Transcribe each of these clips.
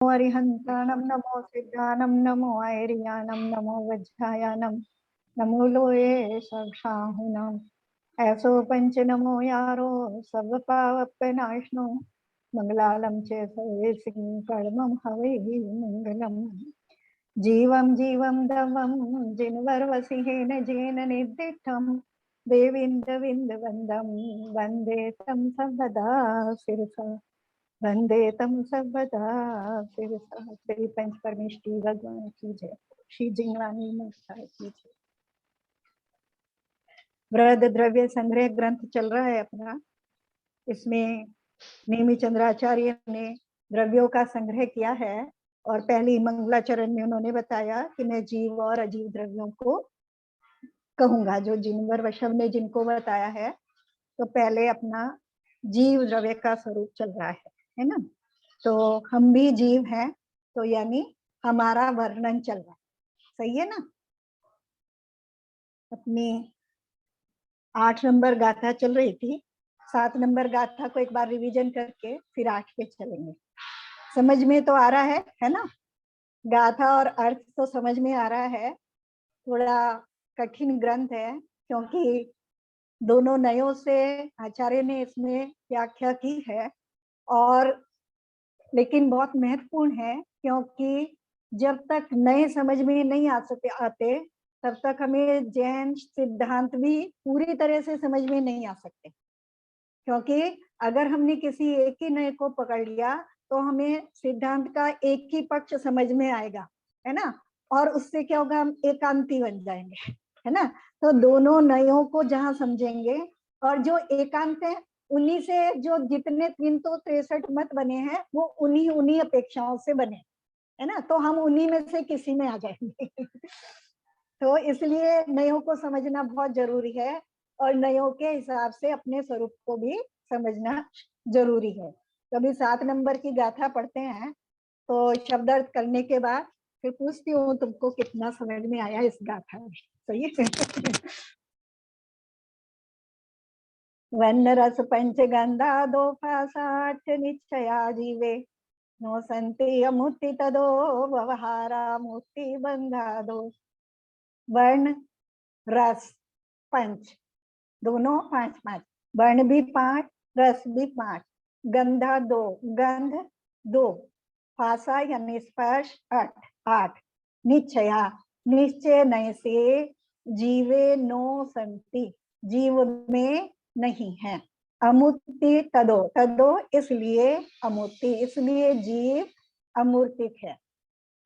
अरिहंताणं नमो सिद्धानं नमो ऐरियाणं नमो वज्रायाणं नमो लोये साक्षाहुणं ऐसो पंच नमो यारो सब पावपनाशनो मंगलालम चे सर्वे सिंह कर्मम हवे मंगलम जीवं जीवं दवं जिन्वर्वसिहेन जेन निर्दिष्टं देवीन्द्रविन्द वन्दं वन्दे तं सर्वदा शिरसा वंदे तम सर्वदा शिरसा। श्री पंच परमेष्ठी भगवान की जय। श्री जिंगवानी माता की जय। वृहद द्रव्य संग्रह ग्रंथ चल रहा है अपना। इसमें नेमी चंद्राचार्य ने द्रव्यों का संग्रह किया है और पहली मंगलाचरण में उन्होंने बताया कि मैं जीव और अजीव द्रव्यों को कहूंगा, जो जिनवर वैष्णव ने जिनको बताया है। तो पहले अपना जीव द्रव्य का स्वरूप चल रहा है ना। तो हम भी जीव हैं, तो यानी हमारा वर्णन चल रहा है, सही है ना। अपनी 8 नंबर गाथा चल रही थी, 7 नंबर गाथा को एक बार रिवीजन करके फिर 8 पे चलेंगे। समझ में तो आ रहा है ना। गाथा और अर्थ तो समझ में आ रहा है। थोड़ा कठिन ग्रंथ है क्योंकि दोनों नयों से आचार्य ने इसमें व्याख्या की है, और लेकिन बहुत महत्वपूर्ण है क्योंकि जब तक नए समझ में नहीं आते तब तक हमें जैन सिद्धांत भी पूरी तरह से समझ में नहीं आ सकते। क्योंकि अगर हमने किसी एक ही नए को पकड़ लिया तो हमें सिद्धांत का एक ही पक्ष समझ में आएगा, है ना। और उससे क्या होगा, हम एकांती बन जाएंगे, है ना। तो दोनों नयों को जहां समझेंगे, और जो एकांत है उन्हीं से जो जितने 363 मत बने हैं वो उन्हीं अपेक्षाओं से बने, है ना। तो हम उन्हीं में से किसी में आ जाएंगे। तो इसलिए नयों को समझना बहुत जरूरी है और नयों के हिसाब से अपने स्वरूप को भी समझना जरूरी है। तो अभी 7 नंबर की गाथा पढ़ते हैं, तो शब्द अर्थ करने के बाद फिर पूछती हूँ तुमको कितना समझ में आया इस गाथा में, सही है। वर्ण रस पंच गंधा दो फासाठ निश्चया जीवे नो संति अमुति तदो व्यवहारा मुक्ति बंधा दो। वर्ण रस पंच दोनों 5-5, वर्ण भी 5, रस भी 5, गंधा 2, गंध 2, फासा यानी स्पर्श 8, निश्चया निश्चय नय से, जीवे नो संति जीव में नहीं है, अमूर्ति तदो इसलिए अमूर्ति इसलिए जीव अमूर्तिक है,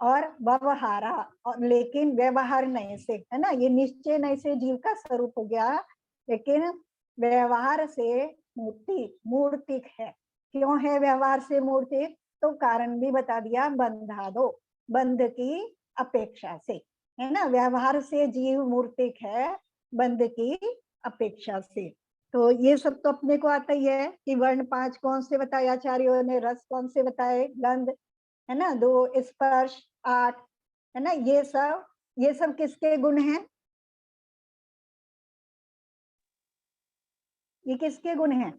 और व्यवहारा और लेकिन व्यवहार नहीं से, है ना। ये निश्चय नहीं से जीव का स्वरूप हो गया, लेकिन व्यवहार से मूर्तिक है। क्यों है व्यवहार से मूर्तिक, तो कारण भी बता दिया, बंधा दो बंध की अपेक्षा से, है ना। व्यवहार से जीव मूर्तिक है बंध की अपेक्षा से। तो ये सब तो अपने को आता ही है कि वर्ण 5 कौन से बताए आचार्यों ने, रस कौन से बताए, गंध, है ना, 2, स्पर्श 8, है ना। ये सब किसके गुण हैं, ये किसके गुण हैं,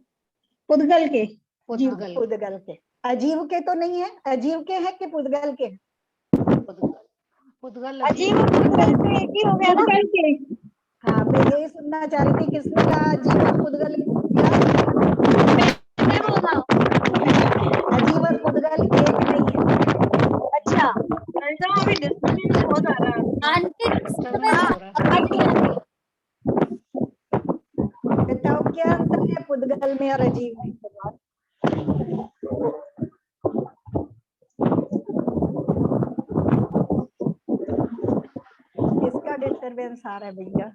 पुद्गल के, पुद्गल के। अजीव के तो नहीं है, अजीव के हैं कि पुद्गल के, पुद्गल अजीव पुद्गल के एक ही हो गया ना के। हाँ, मैं यही सुनना चाह रही थी, किसने कहा अजीव और पुद्गल, अजीव और पुद्गल एक नहीं है। अच्छा, अभी डिस्कशन हो जा रहा है, बताओ क्या अंतर है पुद्गल में और अजीव में। इसका डिस्टरबेंस आ रहा है भैया,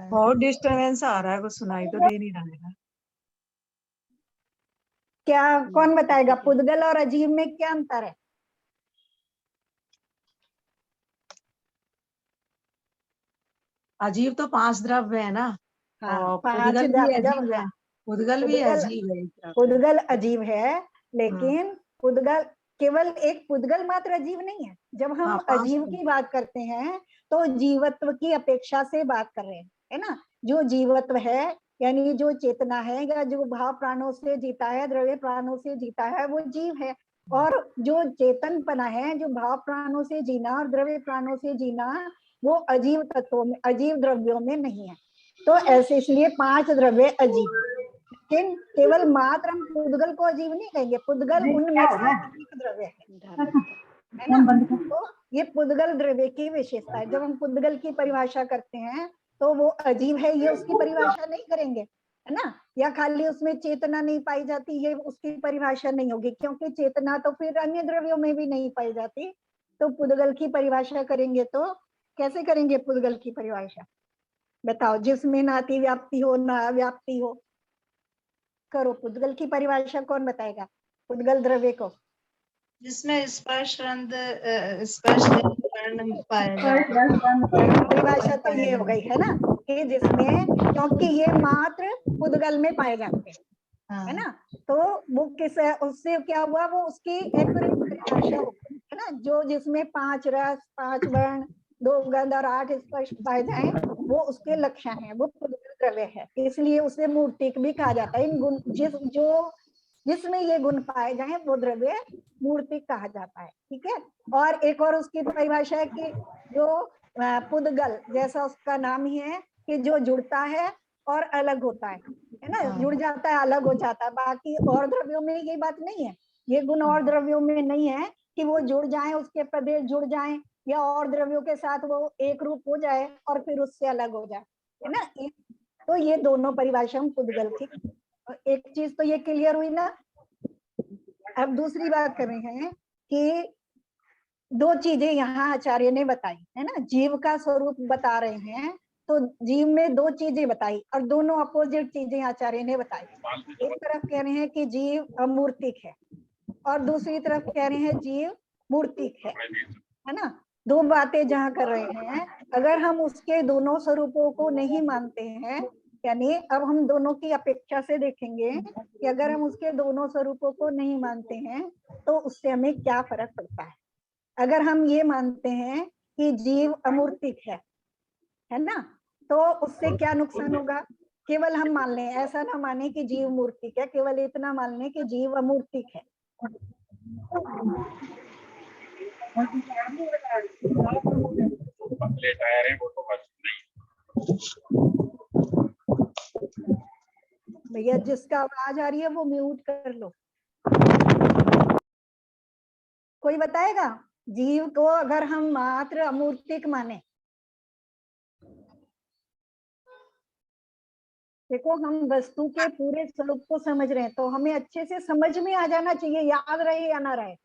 बहुत डिस्टरबेंस आ रहा है, कुछ सुनाई तो दे नहीं रहा है। क्या कौन बताएगा, पुद्गल और अजीव में क्या अंतर है। अजीव तो 5 द्रव्य है ना। हाँ, और 5 पुद्गल भी अजीव है, पुद्गल भी पुद्गल अजीव है, पुद्गल अजीव है, लेकिन पुद्गल केवल एक पुद्गल मात्र अजीव नहीं है। जब हम अजीव की बात करते हैं तो जीवत्व की अपेक्षा से बात कर रहे हैं, है ना। जो जीवत्व है यानी जो चेतना है या जो भाव प्राणों से जीता है, द्रव्य प्राणों से जीता है, वो जीव है। और जो चेतनपना है, जो भाव प्राणों से जीना और द्रव्य प्राणों से जीना, वो अजीव तत्वों में, अजीव द्रव्यों में नहीं है। तो ऐसे इसलिए 5 द्रव्य अजीब, लेकिन केवल मात्र हम पुद्गल को अजीब नहीं कहेंगे, पुद्गल उनमें से एक द्रव्य है ना। तो ये पुद्गल द्रव्य की विशेषता है। जब हम पुद्गल की परिभाषा करते हैं तो वो अजीब है, ये उसकी परिभाषा नहीं करेंगे, है ना। या खाली उसमें चेतना नहीं पाई जाती, ये उसकी परिभाषा नहीं होगी, क्योंकि चेतना तो फिर अन्य द्रव्यों में भी नहीं पाई जाती। तो पुद्गल की परिभाषा करेंगे तो कैसे करेंगे पुद्गल की परिभाषा, बताओ। जिसमें ना अतिव्याप्ति हो ना अव्याप्ति हो, करो। पुद्गल की परिभाषा कौन बताएगा पुद्गल द्रव्य को? जिसमें स्पर्श रंध स्पर्श वर्ण पाया जाता परिभाषा तो ये हो गई है ना, कि जिसमें, क्योंकि ये मात्र पुद्गल में पाए जाते हैं, है ना। तो वो किस, उससे क्या हुआ, वो उसकी एक परिभाषा हो, है ना। जो जिसमें 5 रस, 5 वर्ण, 2 गंध और 8 स्पर्श पाए जाए, वो उसके लक्षण है, वो पुद्गल द्रव्य है। इसलिए उसे मूर्तिक भी कहा जाता है। इन गुण जिसमें ये गुण पाए जाए वो द्रव्य मूर्तिक कहा जाता है, ठीक है। और एक और उसकी परिभाषा है कि जो पुद्गल, जैसा उसका नाम ही है कि जो जुड़ता है और अलग होता है ना, जुड़ जाता है, अलग हो जाता है। बाकी और द्रव्यों में ये बात नहीं है, ये गुण और द्रव्यों में नहीं है कि वो जुड़ जाए, उसके प्रदेश जुड़ जाए, या और द्रव्यों के साथ वो एक रूप हो जाए और फिर उससे अलग हो जाए, है ना। तो ये दोनों परिभाषा हम पुद्गल की, एक चीज तो ये क्लियर हुई ना। अब दूसरी बात कर रहे हैं कि 2 चीजें यहाँ आचार्य ने बताई, है ना। जीव का स्वरूप बता रहे हैं, तो जीव में 2 चीजें बताई और दोनों अपोजिट चीजें आचार्य ने बताई। एक तरफ कह रहे हैं कि जीव अमूर्तिक है और दूसरी तरफ कह रहे हैं जीव मूर्तिक है ना। 2 बातें जहाँ कर रहे हैं, अगर हम उसके दोनों स्वरूपों को नहीं मानते हैं, यानी अब हम दोनों की अपेक्षा से देखेंगे कि अगर हम उसके दोनों स्वरूपों को नहीं मानते हैं तो उससे हमें क्या फर्क पड़ता है। अगर हम ये मानते हैं कि जीव अमूर्तिक है ना, तो उससे क्या नुकसान होगा। केवल हम मान लें, ऐसा ना माने कि जीव मूर्तिक है, केवल इतना मान लें कि जीव अमूर्तिक है। भैया जिसका आवाज आ रही है वो म्यूट कर लो। कोई बताएगा जीव को अगर हम मात्र अमूर्तिक माने, देखो हम वस्तु के पूरे स्वरूप को समझ रहे हैं, तो हमें अच्छे से समझ में आ जाना चाहिए, याद रहे या ना रहे।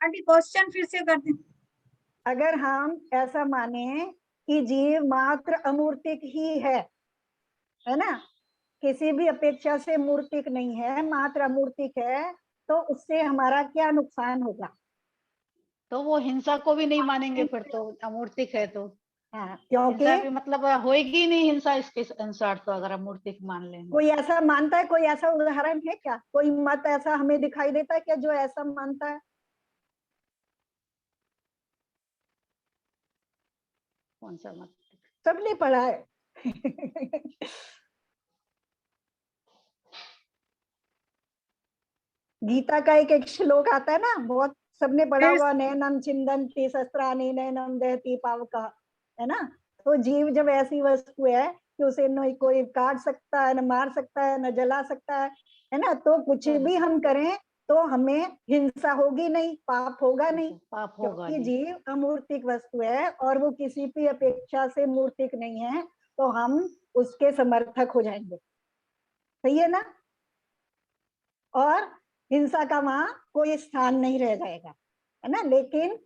आंटी क्वेश्चन फिर से कर दें। अगर हम ऐसा माने कि जीव मात्र अमूर्तिक ही है ना, किसी भी अपेक्षा से मूर्तिक नहीं है, मात्र अमूर्तिक है, तो उससे हमारा क्या नुकसान होगा। तो वो हिंसा को भी नहीं मानेंगे फिर तो, अमूर्तिक है तो। हाँ, क्योंकि हिंसा भी मतलब होएगी ही नहीं हिंसा इसके अनुसार, तो अगर अमूर्तिक मान लेंगे। कोई ऐसा मानता है, कोई ऐसा उदाहरण है क्या, कोई मत ऐसा हमें दिखाई देता है क्या जो ऐसा मानता है? कौन सा मत? सबने पढ़ा है। गीता का एक श्लोक आता है ना, बहुत सबने पढ़ा हुआ, नैनम छिंदन्ति शस्त्राणि नैनम दहति पावका, है ना। तो जीव जब ऐसी वस्तु है कि उसे न कोई काट सकता है, न मार सकता है, न जला सकता है ना, तो कुछ भी हम करें तो हमें हिंसा होगी नहीं, पाप होगा नहीं, पाप होगा क्योंकि नहीं। जीव अमूर्तिक वस्तु है और वो किसी भी अपेक्षा से मूर्तिक नहीं है, तो हम उसके समर्थक हो जाएंगे, सही है ना। और हिंसा का वहां कोई स्थान नहीं रह जाएगा, है ना। लेकिन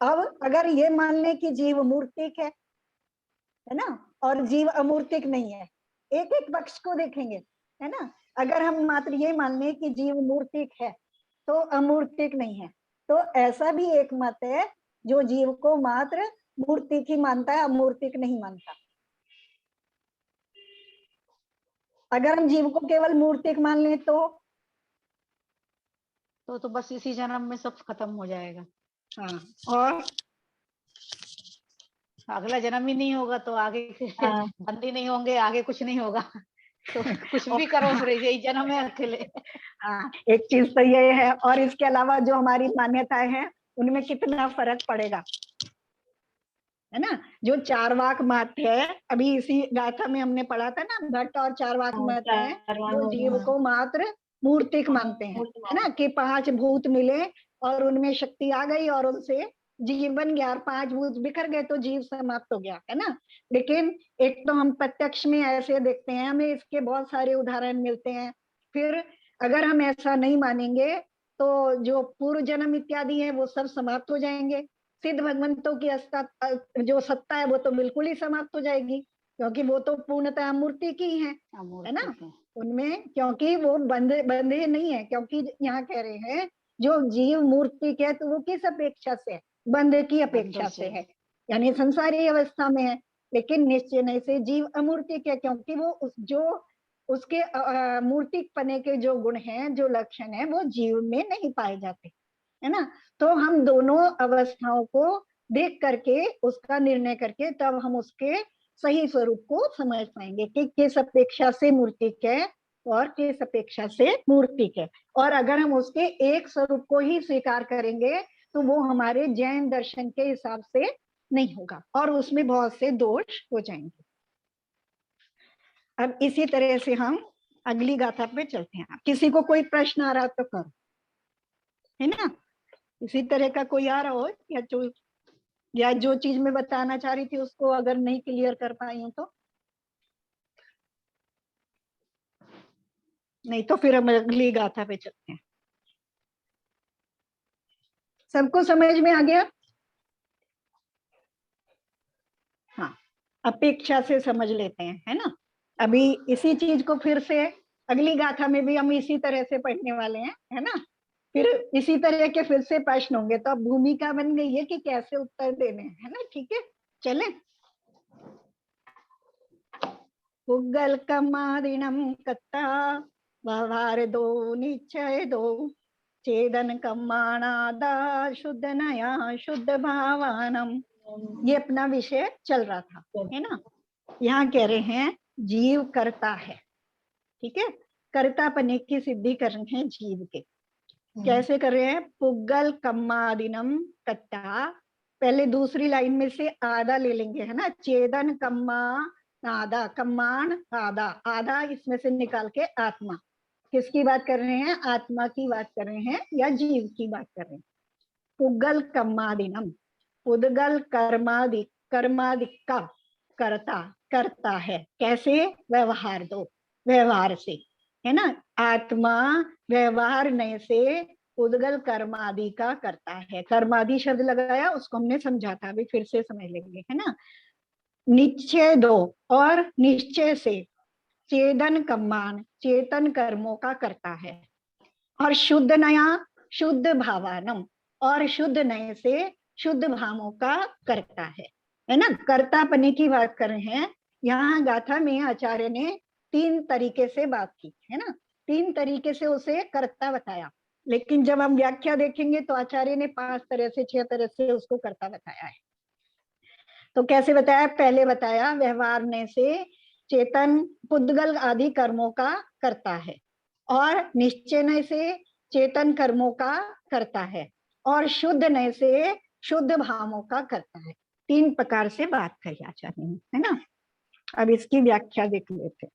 अब अगर ये मान ले कि जीव मूर्तिक है ना, और जीव अमूर्तिक नहीं है, एक एक पक्ष को देखेंगे, है ना। अगर हम मात्र ये मान लें कि जीव मूर्तिक है तो अमूर्तिक नहीं है, तो ऐसा भी एक मत है जो जीव को मात्र मूर्तिक ही मानता है, अमूर्तिक नहीं मानता। अगर हम जीव को केवल मूर्तिक मान लें तो बस इसी जन्म में सब खत्म हो जाएगा। हाँ, और अगला जन्म ही नहीं होगा तो आगे हाँ। बंदी नहीं होंगे, आगे कुछ नहीं होगा। तो कुछ भी और- करो फिर यही जन्म है अकेले। हाँ, एक चीज तो ये है, और इसके अलावा जो हमारी मान्यताएं हैं उनमें कितना फर्क पड़ेगा, है ना। जो चारवाक मत है, अभी इसी गाथा में हमने पढ़ा था ना, भट्ट और चारवाक मत है, जो जीव को मात्र मूर्तिक मानते हैं, है ना, कि 5 भूत मिले और उनमें शक्ति आ गई और उनसे जीव बन गया, और 5 भूत बिखर गए तो जीव समाप्त हो गया, है ना। लेकिन एक तो हम प्रत्यक्ष में ऐसे देखते हैं, हमें इसके बहुत सारे उदाहरण मिलते हैं। फिर अगर हम ऐसा नहीं मानेंगे तो जो पूर्व जन्म इत्यादि है वो सब समाप्त हो जाएंगे। सिद्ध भगवंतों की जो सत्ता है वो तो बिल्कुल ही समाप्त हो जाएगी, क्योंकि वो तो पूर्णतः मूर्ति की है ना। उनमें क्योंकि वो बंधे बंधे नहीं है, क्योंकि यहाँ कह रहे हैं जो जीव मूर्ति के, तो वो किस अपेक्षा से है, बंधे की अपेक्षा से है, यानी संसारी अवस्था में है। लेकिन निश्चय नहीं से जीव अमूर्तिक है, क्योंकि वो जो उसके मूर्तिक पने के जो गुण हैं, जो लक्षण है, वो जीव में नहीं पाए जाते, है ना। तो हम दोनों अवस्थाओं को देख करके उसका निर्णय करके तब हम उसके सही स्वरूप को समझ पाएंगे कि किस अपेक्षा से मूर्तिक है और किस अपेक्षा से मूर्तिक है। और अगर हम उसके एक स्वरूप को ही स्वीकार करेंगे तो वो हमारे जैन दर्शन के हिसाब से नहीं होगा और उसमें बहुत से दोष हो जाएंगे। अब इसी तरह से हम अगली गाथा पे चलते हैं। किसी को कोई प्रश्न आ रहा तो करो, है ना। इसी तरह का कोई आ रहा हो या जो चीज मैं बताना चाह रही थी उसको अगर नहीं क्लियर कर पाई हूं तो नहीं, तो फिर हम अगली गाथा पे चलते हैं। सबको समझ में आ गया? हाँ, अपेक्षा से समझ लेते हैं, है ना। अभी इसी चीज को फिर से अगली गाथा में भी हम इसी तरह से पढ़ने वाले हैं, है ना। फिर इसी तरह के फिर से प्रश्न होंगे, तो अब भूमिका बन गई है कि कैसे उत्तर देने हैं, है ना। ठीक है, चले। पुग्गल कम्मादिनम कत्ता व्यवहार दो निश्चय दो चेदन कम्माणादा शुद्ध नया शुद्ध भावानम। ये अपना विषय चल रहा था, है ना। यहाँ कह रहे हैं जीव करता है, ठीक है, कर्तापने की सिद्धि कर रहे हैं जीव के। कैसे कर रहे हैं? पुग्गल कम्मादिनम कत्ता, पहले दूसरी लाइन में से आधा ले लेंगे, है ना। चेदन कम्मा आधा, कम्माण आधा, आधा इसमें से निकाल के आत्मा। किसकी बात कर रहे हैं? आत्मा की बात कर रहे हैं या जीव की बात कर रहे हैं। पुग्गल कम्मादिनम, पुद्गल कर्मादि, कर्मादि का करता, करता है, कैसे? व्यवहार दो, व्यवहार से, है ना। आत्मा व्यवहार नय से उद्गल कर्मादि का करता है। कर्मादि शब्द लगाया, उसको हमने समझा था, अभी फिर से समझ लेंगे, है ना। निश्चय दो, और निश्चय से चेतन कम्मान, चेतन कर्मों का करता है। और शुद्ध नया शुद्ध भावानम, और शुद्ध नय से शुद्ध भावों का करता है ना। कर्तापने की बात कर रहे हैं। यहाँ गाथा में आचार्य ने 3 तरीके से बात की, है ना। 3 तरीके से उसे कर्ता बताया, लेकिन जब हम व्याख्या देखेंगे तो आचार्य ने 5 तरह से 6 तरह से उसको कर्ता बताया है। तो कैसे बताया? पहले बताया व्यवहार ने से चेतन पुद्गल आदि कर्मों का करता है, और निश्चय नय से चेतन कर्मों का करता है, और शुद्ध नय से शुद्ध भावों का करता है। 3 प्रकार से बात करी आचार्य ने, है ना। अब इसकी व्याख्या देख लेते।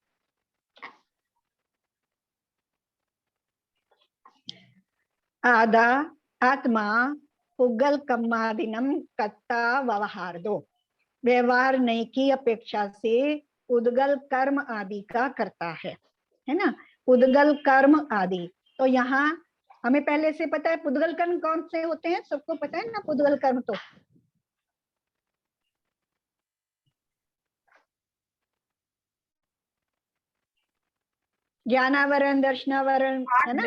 आदा आत्मा पुग्गल कम्मादिनम कत्ता व्यवहार दो, व्यवहार नय की अपेक्षा से उद्गल कर्म आदि का करता है ना। उद्गल कर्म आदि, तो यहाँ हमें पहले से पता है पुद्गल कर्म कौन से होते हैं, सबको पता है ना पुद्गल कर्म। तो ज्ञानावरण, दर्शनावरण, है ना,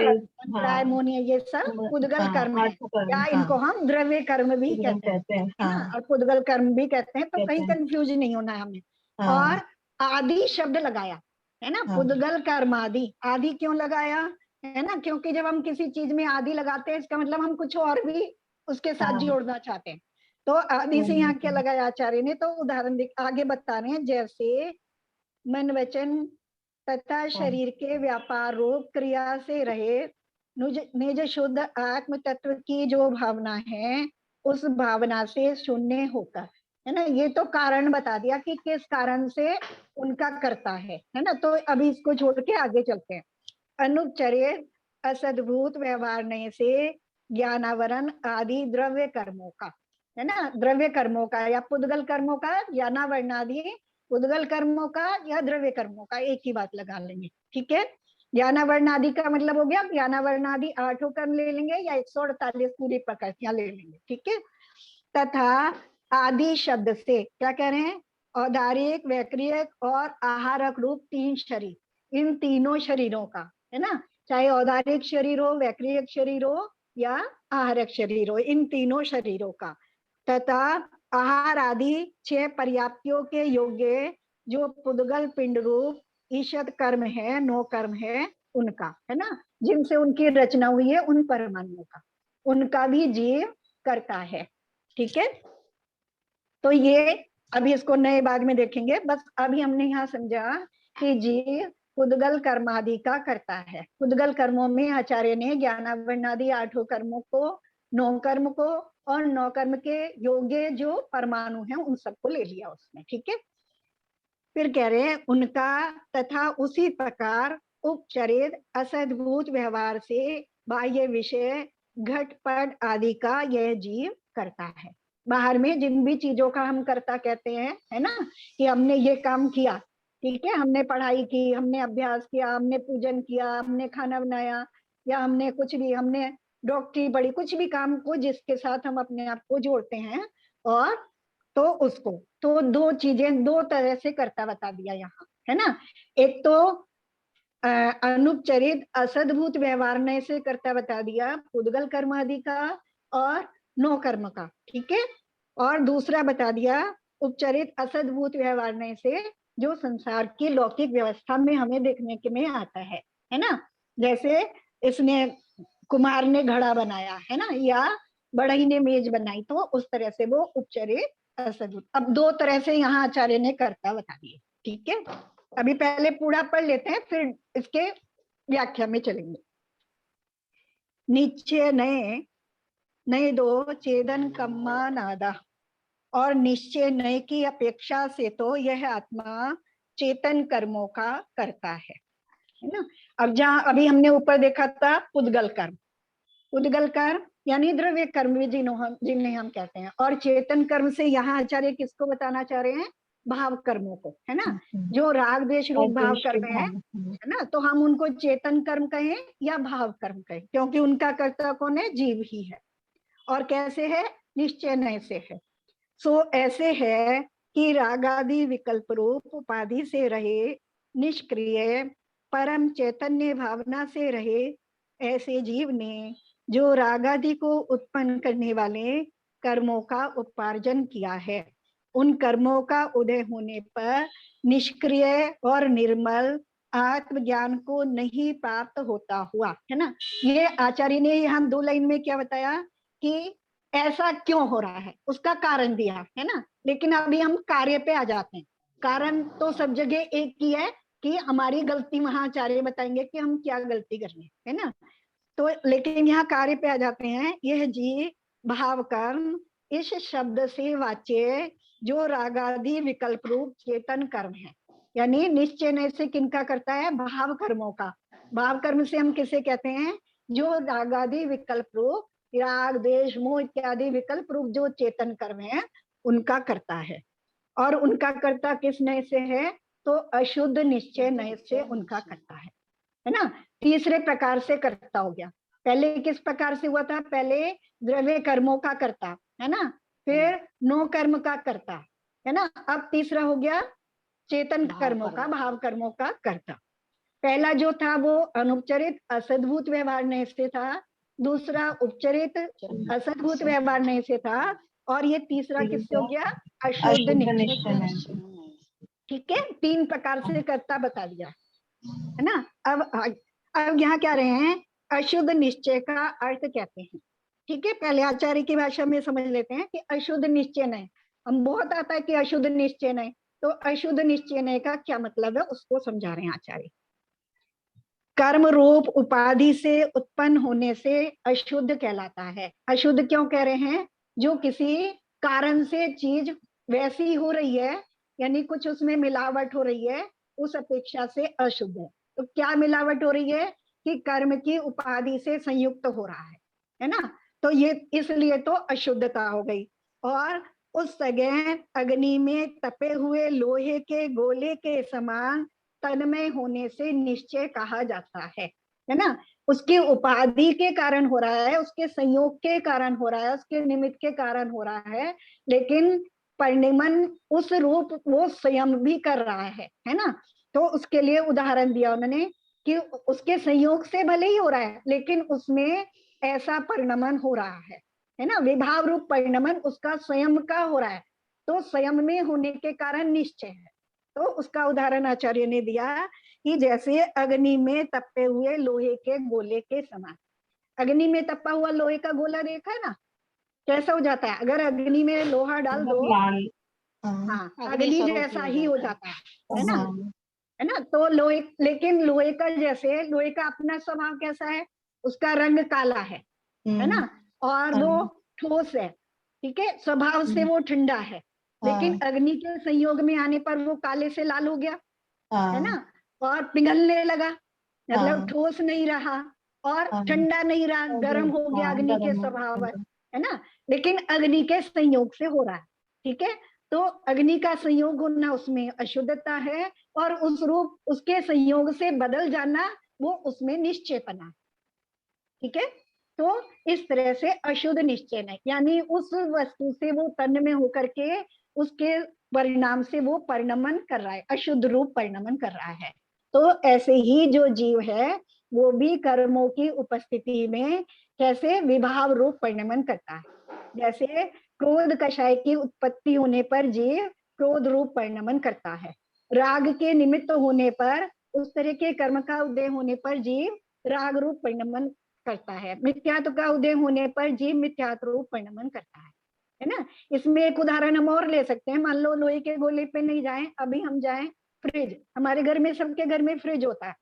प्राय मोनिय, ये सब पुद्गल कर्म है, या इनको हम द्रव्य कर्म भी कहते हैं, है ना, और पुद्गल कर्म भी कहते हैं। तो कहीं कंफ्यूज नहीं होना है हमें। और आदि शब्द लगाया, है ना। पुद्गल कर्म आदि, आदि क्यों लगाया, है ना, क्योंकि जब हम किसी चीज में आदि लगाते हैं इसका मतलब हम कुछ और भी उसके साथ जोड़ना चाहते हैं। तो आदि से यहाँ क्या लगाया आचार्य ने, तो उदाहरण आगे बता रहे हैं, जैसे मन वचन तथा शरीर के व्यापार रूप क्रिया से रहे निज शुद्ध आत्म तत्व की जो भावना है, उस भावना से शून्य होकर, है ना। ये तो कारण बता दिया कि किस कारण से उनका करता है ना। तो अभी इसको छोड़ के आगे चलते हैं। अनुपचरित असद्भूत व्यवहार नहीं से ज्ञानावरण आदि द्रव्य कर्मों का, है ना, द्रव्य कर्मों का या पुद्गल कर्मों का, ज्ञानावरण आदि पुद्गल कर्मों का या द्रव्य कर्मों का, एक ही बात लगा लेंगे, ठीक है। ज्ञानावरण आदि का मतलब हो गया ज्ञानावरण आदि 8 कर्म ले लेंगे या 148 पूरी प्रकृतियां ले लेंगे, ठीक है। तथा आदि शब्द से क्या कह रहे हैं, औदारिक, वैक्रियक और आहारक रूप 3 शरीर, इन तीनों शरीरों का, है ना, चाहे औदारिक शरीर हो, वैक्रियक शरीर हो या आहारक शरीर हो, इन तीनों शरीरों का, तथा आहार आदि 6 पर्याप्तियों के योग्य जो पुद्गल पिंड रूप ईशत कर्म है, 9 कर्म है उनका, है ना, जिनसे उनकी रचना हुई है उन परमाणुओं का, उनका भी जीव करता है, ठीक है। तो ये अभी इसको नए बाद में देखेंगे, बस अभी हमने यहाँ समझा कि जीव पुद्गल कर्मादि का करता है। पुद्गल कर्मों में आचार्य ने ज्ञानावरण आदि 8 कर्मों को, 9 कर्म को और 9 कर्म के योग्य जो परमाणु हैं उन सबको ले लिया उसमें, ठीक है। फिर कह रहे हैं उनका तथा उसी प्रकार उपचरित असद्भूत व्यवहार से बाह्य विषय घटपट आदि का यह जीव करता है। बाहर में जिन भी चीजों का हम करता कहते हैं, है ना, कि हमने ये काम किया, ठीक है, हमने पढ़ाई की, हमने अभ्यास किया, हमने पूजन किया, हमने खाना बनाया, या हमने कुछ भी, हमने डॉक्टरी पढ़ी, कुछ भी काम को जिसके साथ हम अपने आप को जोड़ते हैं, और तो उसको, तो 2 चीजें 2 तरह से करता बता दिया यहाँ, है ना। एक तो अनुपचरित असद्भूत व्यवहार ने से करता बता दिया पुद्गल कर्म आदि का और 9 कर्म का, ठीक है। और दूसरा बता दिया उपचरित असद्भूत व्यवहार ने से जो संसार की लौकिक व्यवस्था में हमें देखने के में आता है ना। जैसे इसने कुम्हार ने घड़ा बनाया, है ना, या बढ़ई ने मेज बनाई, तो उस तरह से वो उपचरित असद्भुत। अब 2 तरह से यहाँ आचार्य ने कर्ता बता दिए, ठीक है। अभी पहले पूरा पढ़ लेते हैं, फिर इसके व्याख्या में चलेंगे। निश्चय नए नए 2 चेदन कम्मा नादा, और निश्चय नए की अपेक्षा से तो यह आत्मा चेतन कर्मों का करता है ना। अब जहाँ अभी हमने ऊपर देखा था पुद्गल कर्म, पुद्गल कर्म यानी द्रव्य कर्म भी जिन्हें हम कहते हैं, और चेतन कर्म से यहाँ आचार्य किसको बताना चाह रहे हैं, भाव कर्मों को, है ना, जो राग द्वेष रूप भाव कर्म है ना, तो हम उनको चेतन कर्म कहें या भाव कर्म कहें, क्योंकि उनका कर्ता कौन है, जीव ही है। और कैसे है, निश्चय नय से है। सो ऐसे है कि रागादि विकल्प रूप उपाधि से रहे, निष्क्रिय परम चैतन्य भावना से रहे, ऐसे जीव ने जो रागादि को उत्पन्न करने वाले कर्मों का उपार्जन किया है, उन कर्मों का उदय होने पर निष्क्रिय और निर्मल आत्मज्ञान को नहीं प्राप्त होता हुआ, है ना। ये आचार्य ने यहाँ 2 लाइन में क्या बताया कि ऐसा क्यों हो रहा है, उसका कारण दिया, है ना। लेकिन अभी हम कार्य पे आ जाते हैं। कारण तो सब जगह एक ही है कि हमारी गलती, वहां आचार्य बताएंगे कि हम क्या गलती कर रहे हैं, है ना। तो लेकिन यहाँ कार्य पे आ जाते हैं। यह जीव भाव कर्म इस शब्द से वाच्य जो रागादि विकल्प रूप चेतन कर्म है, यानी निश्चय से किनका करता है, भाव कर्मों का। भाव कर्म से हम किसे कहते हैं, जो रागादि विकल्प रूप राग द्वेष मोह इत्यादि विकल्प रूप जो चेतन कर्म है उनका करता है। और उनका कर्ता किस नय से है, तो अशुद्ध निश्चय नय से उनका करता है ना। तीसरे प्रकार से कर्ता हो गया। पहले किस प्रकार से हुआ था, पहले द्रव्य कर्मों का कर्ता, है ना, फिर 9 कर्म का कर्ता, है ना। अब तीसरा हो गया चेतन कर्मों का, भाव कर्मों का कर्ता। पहला जो था वो अनुपचरित असद्भूत व्यवहार नय से था, दूसरा उपचरित असद्भूत व्यवहार नय से था, और ये तीसरा किससे हो गया, अशुद्ध निश्चय। ठीक है, 3 प्रकार से कर्ता बता दिया, है ना। अब यहाँ क्या रहे हैं, अशुद्ध निश्चय का अर्थ कहते हैं, ठीक है, पहले आचार्य की भाषा में समझ लेते हैं कि अशुद्ध निश्चय नय। हम बहुत आता है कि अशुद्ध निश्चय नय, तो अशुद्ध निश्चय नय का क्या मतलब है उसको समझा रहे हैं आचार्य। कर्म रूप उपाधि से उत्पन्न होने से अशुद्ध कहलाता है। अशुद्ध क्यों कह रहे हैं? जो किसी कारण से चीज वैसी हो रही है, यानी कुछ उसमें मिलावट हो रही है, उस अपेक्षा से अशुद्ध है। तो क्या मिलावट हो रही है? कि कर्म की उपाधि से संयुक्त हो रहा है ना, तो ये इसलिए तो अशुद्धता हो गई। और उस जगह अग्नि में तपे हुए लोहे के गोले के समान तन्मय होने से निश्चय कहा जाता है ना। उसकी उपाधि के कारण हो रहा है, उसके संयोग के कारण हो रहा है, उसके निमित्त के कारण हो रहा है, लेकिन परिणमन उस रूप वो स्वयं भी कर रहा है ना। तो उसके लिए उदाहरण दिया उन्होंने कि उसके संयोग से भले ही हो रहा है, लेकिन उसमें ऐसा परिणमन हो रहा है ना, विभाव रूप परिणमन उसका स्वयं का हो रहा है, तो स्वयं में होने के कारण निश्चय है। तो उसका उदाहरण आचार्य ने दिया कि जैसे अग्नि में तपे हुए लोहे के गोले के समान। अग्नि में तपा हुआ लोहे का गोला देखा है ना, कैसा हो जाता है? अगर अग्नि में लोहा डाल दो, लाल। हाँ, अग्नि अग्नि स्वरूप जैसा ही हो जाता है ना, हाँ। है ना। तो लोहे, लेकिन लोहे का जैसे लोहे का अपना स्वभाव कैसा है? उसका रंग काला है ना, और वो ठोस है, ठीक है, स्वभाव से वो ठंडा है, लेकिन अग्नि के संयोग में आने पर वो काले से लाल हो गया, है ना, और पिघलने लगा, मतलब ठोस नहीं रहा और ठंडा नहीं रहा, गर्म हो गया अग्नि के स्वभाव, है ना। लेकिन अग्नि के संयोग से हो रहा है, ठीक है। तो अग्नि का संयोग होना उसमें अशुद्धता है, और उस रूप उसके संयोग से बदल जाना वो उसमें निश्चयपना है, ठीक है। तो इस तरह से अशुद्ध निश्चय है, यानी उस वस्तु से वो तन्म में होकर के उसके परिणाम से वो परिणमन कर रहा है, अशुद्ध रूप परिणमन कर रहा है। तो ऐसे ही जो जीव है वो भी कर्मों की उपस्थिति में कैसे विभाव रूप परिणमन करता है। जैसे क्रोध कषाय की उत्पत्ति होने पर जीव क्रोध रूप परिणमन करता है, राग के निमित्त होने पर उस तरह के कर्म का उदय होने पर जीव राग रूप परिणमन करता है, मिथ्यात्व का उदय होने पर जीव मिथ्यात्व रूप परिणमन करता है ना। इसमें एक उदाहरण हम और ले सकते हैं, मान लो लोहे के गोले पे नहीं जाएं, अभी हम जाएं फ्रिज। हमारे घर में, सबके घर में फ्रिज होता है,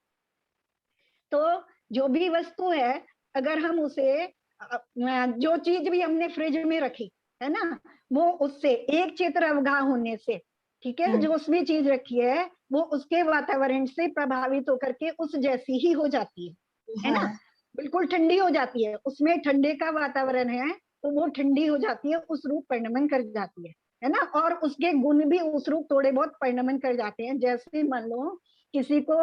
तो जो भी वस्तु है अगर हम उसे, जो चीज भी हमने फ्रिज में रखी है ना, वो उससे एक क्षेत्र अवगाह होने से, ठीक है, जो उसमें चीज रखी है वो उसके वातावरण से प्रभावित होकर के उस जैसी ही हो जाती है ना, बिल्कुल ठंडी हो जाती है, उसमें ठंडे का वातावरण है तो वो ठंडी हो जाती है, उस रूप परिणमन कर जाती है ना। और उसके गुण भी उस रूप थोड़े बहुत परिणमन कर जाते हैं। जैसे मान लो किसी को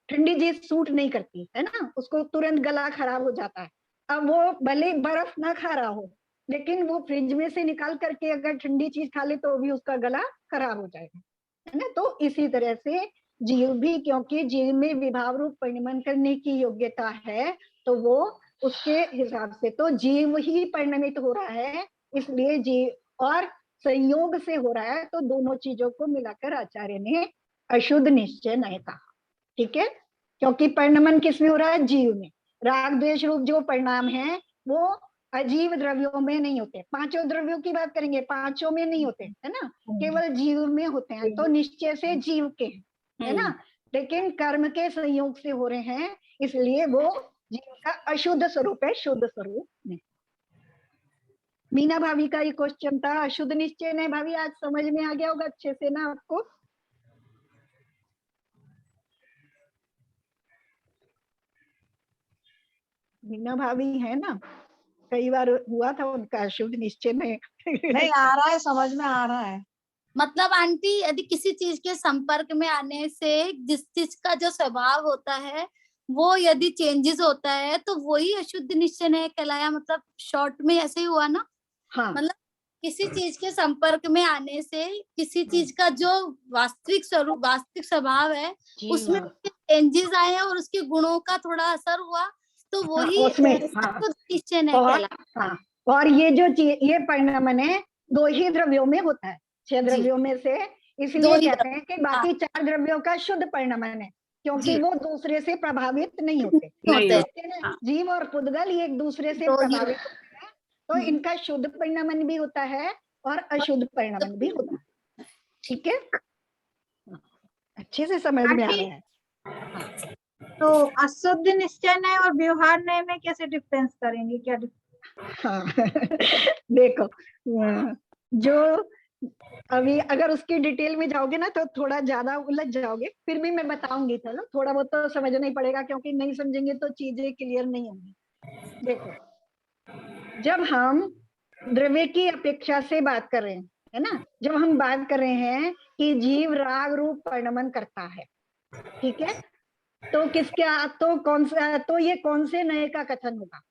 ठंडी चीज सूट नहीं करती है ना, उसको तुरंत गला खराब हो जाता है, अब वो भले बर्फ ना खा रहा हो, लेकिन वो फ्रिज में से निकाल करके अगर ठंडी चीज खा ले तो भी उसका गला खराब हो जाएगा, है ना। तो इसी तरह से जीव भी, क्योंकि जीव में विभाव रूप परिणमन करने की योग्यता है, तो वो उसके हिसाब से तो जीव ही परिणमित हो रहा है, इसलिए जीव और संयोग से हो रहा है, तो दोनों चीजों को मिलाकर आचार्य ने अशुद्ध निश्चय नहीं कहा, ठीक है। क्योंकि परिणमन किसमें हो रहा है? जीव में। राग द्वेष रूप जो परिणाम है वो अजीव द्रव्यों में नहीं होते, पांचों द्रव्यों की बात करेंगे, पांचों में नहीं होते, है ना, केवल जीव में होते हैं, तो निश्चय से जीव के है ना, लेकिन कर्म के संयोग से हो रहे हैं, इसलिए वो जीव का अशुद्ध स्वरूप है, शुद्ध स्वरूप नहीं। मीना भाभी का ये क्वेश्चन था, अशुद्ध निश्चय नहीं। भाभी आज समझ में आ गया होगा अच्छे से ना आपको? मीना भाभी है ना, कई बार हुआ था उनका अशुद्ध निश्चय में। नहीं आ रहा है, समझ में आ रहा है। मतलब आंटी, यदि किसी चीज के संपर्क में आने से जिस चीज का जो स्वभाव होता है वो यदि चेंजेस होता है तो वही अशुद्ध निश्चय नहीं कहलाया, मतलब शॉर्ट में ऐसे ही हुआ ना। हाँ, मतलब किसी चीज के संपर्क में आने से किसी चीज का जो वास्तविक स्वरूप, वास्तविक स्वभाव है उसमें चेंजेस आए और उसके गुणों का थोड़ा असर हुआ, तो वही उसमें निश्चय नहीं कहलाया। हाँ, और ये जो ये परिणमन है 2 ही द्रव्यों में होता है, 6 द्रव्यों में से, इसलिए कहते हैं कि बाकी 4 द्रव्यों का शुद्ध परिणमन है, क्योंकि जी। वो दूसरे से प्रभावित नहीं होते। होते हैं। ठीक है ना? जीव और पुद्गल ये एक दूसरे से तो ये- प्रभावित होते हैं, तो इनका शुद्ध परिणमन भी होता है और अशुद्ध परिणमन भी होता है। ठीक है, अच्छे से समझ में आ रहा है। तो अशुद्ध निश्चय न्याय और व्यवहार न्याय में कैसे डिफरेंस करेंगे, क्या हाँ देखो, जो अभी अगर उसकी डिटेल में जाओगे ना तो थोड़ा ज्यादा उलझ जाओगे, फिर भी मैं बताऊंगी। चलो थोड़ा बहुत तो समझना ही पड़ेगा, क्योंकि नहीं समझेंगे तो चीजें क्लियर नहीं होंगी। देखो, जब हम द्रव्य की अपेक्षा से बात कर रहे हैं, है ना, जब हम बात कर रहे हैं कि जीव राग रूप परिणमन करता है, ठीक है, तो किसका, तो कौन सा, तो ये कौन से नए का कथन होगा?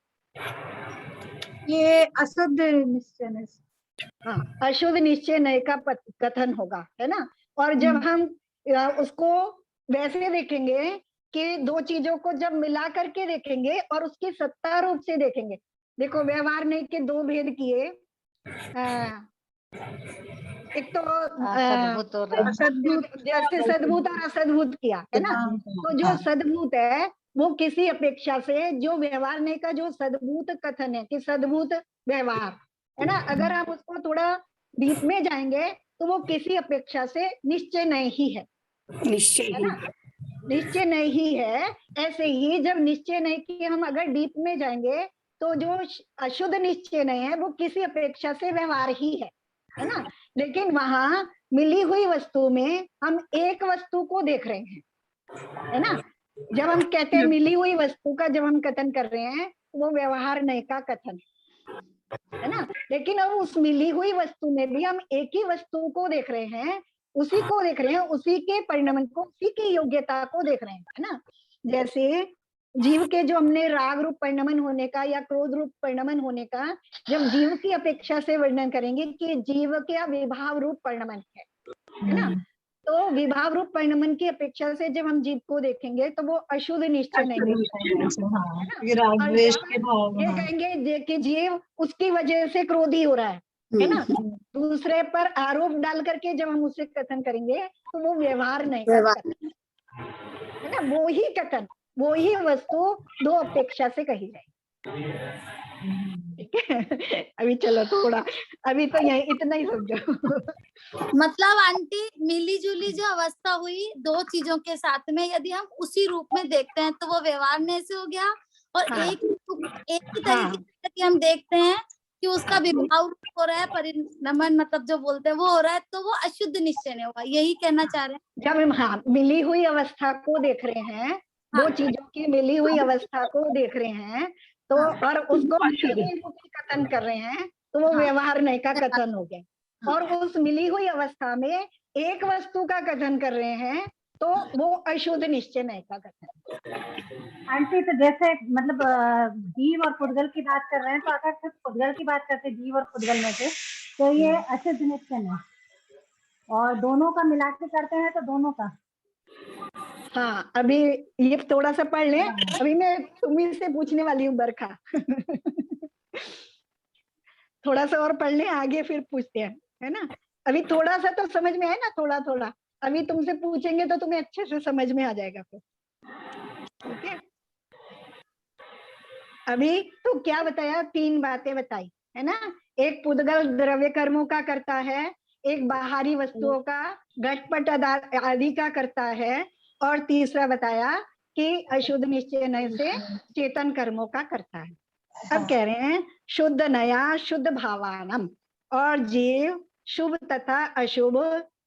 ये अशुद्ध निश्चय न्याय। हाँ, अशुद्ध निश्चय नय का कथन होगा, है ना। और जब हम उसको वैसे देखेंगे कि दो चीजों को जब मिला करके देखेंगे और उसकी सत्ता रूप से देखेंगे, देखो व्यवहार नहीं के दो भेद किए, एक तो सद्भुत और असद्भुत, जैसे सद्भुत और असद्भुत किया, है ना। तो जो सद्भुत है वो किसी अपेक्षा से, जो व्यवहार नहीं का जो सद्भुत कथन है कि सद्भुत व्यवहार, है ना, अगर आप उसको थोड़ा डीप में जाएंगे तो वो किसी अपेक्षा से निश्चय नहीं है, है ना, निश्चय नहीं है। ऐसे ही जब निश्चय नहीं की हम अगर डीप में जाएंगे तो जो अशुद्ध निश्चय नहीं है वो किसी अपेक्षा से व्यवहार ही है ना। लेकिन वहां मिली हुई वस्तु में हम एक वस्तु को देख रहे हैं, है ना। जब हम कहते हैं मिली हुई वस्तु का जब हम कथन कर रहे हैं वो व्यवहार नहीं का कथन है ना। लेकिन अब उस मिली हुई वस्तु में भी हम एक ही वस्तु को देख रहे हैं, उसी को देख रहे हैं, उसी के परिणमन को, उसी की योग्यता को देख रहे हैं, है ना। जैसे जीव के जो हमने राग रूप परिणमन होने का या क्रोध रूप परिणमन होने का जब जीव की अपेक्षा से वर्णन करेंगे कि जीव का विभाव रूप परिणमन है ना, तो विभाव रूप परिणमन की अपेक्षा से जब हम जीव को देखेंगे तो वो अशुद्ध निश्चय नहीं देखेंगे, ये राग द्वेष के भाव। ये कहेंगे कि जीव उसकी वजह से क्रोधी हो रहा है ना। दूसरे पर आरोप डाल करके जब हम उसे कथन करेंगे तो वो व्यवहार नहीं कर सकते, है ना। वो ही कथन, वो ही वस्तु दो अपेक्षा से कही जाए, ठीक है। अभी चलो थोड़ा, अभी तो यही इतना ही समझो। मतलब आंटी मिली जुली जो अवस्था हुई दो चीजों के साथ में, यदि हम उसी रूप में देखते हैं तो वो व्यवहार में से हो गया, और हाँ, एक ही तरीके से यदि हम देखते हैं कि उसका विभाव हो रहा है, परिणमन मतलब जो बोलते हैं वो हो रहा है, तो वो अशुद्ध निश्चय नहीं होगा, यही कहना चाह रहे हैं। जब हम हाँ मिली हुई अवस्था को देख रहे हैं, दो चीजों की मिली हुई अवस्था को देख रहे हैं, तो और उसको कथन कर रहे हैं तो वो व्यवहार नहीं का कथन हो गया। और उस मिली हुई अवस्था में एक वस्तु का कथन कर रहे हैं तो वो अशुद्ध निश्चय नहीं का कथन। आंटी तो जैसे मतलब जीव और पुद्गल की बात कर रहे हैं, तो अगर सिर्फ पुद्गल की बात करते हैं जीव और पुद्गल में से, तो ये अशुद्ध निश्चय है, और दोनों का मिला के करते हैं तो दोनों का। हाँ, अभी ये थोड़ा सा पढ़ ले, अभी मैं तुम्ही से पूछने वाली हूँ बरखा। थोड़ा सा और पढ़ ले, आगे फिर पूछते हैं, है ना। अभी थोड़ा सा तो समझ में है ना, थोड़ा थोड़ा अभी तुमसे पूछेंगे तो तुम्हें अच्छे से समझ में आ जाएगा फिर, ठीक है। अभी तो क्या बताया, तीन बातें बताई, है ना। एक पुद्गल द्रव्य कर्मों का करता है, एक बाहरी वस्तुओं का घटपट आदि का करता है, और तीसरा बताया कि अशुद्ध निश्चय नय से चेतन कर्मों का करता है। अब कह रहे हैं शुद्ध नया शुद्ध भावानम, और जीव शुभ तथा अशुभ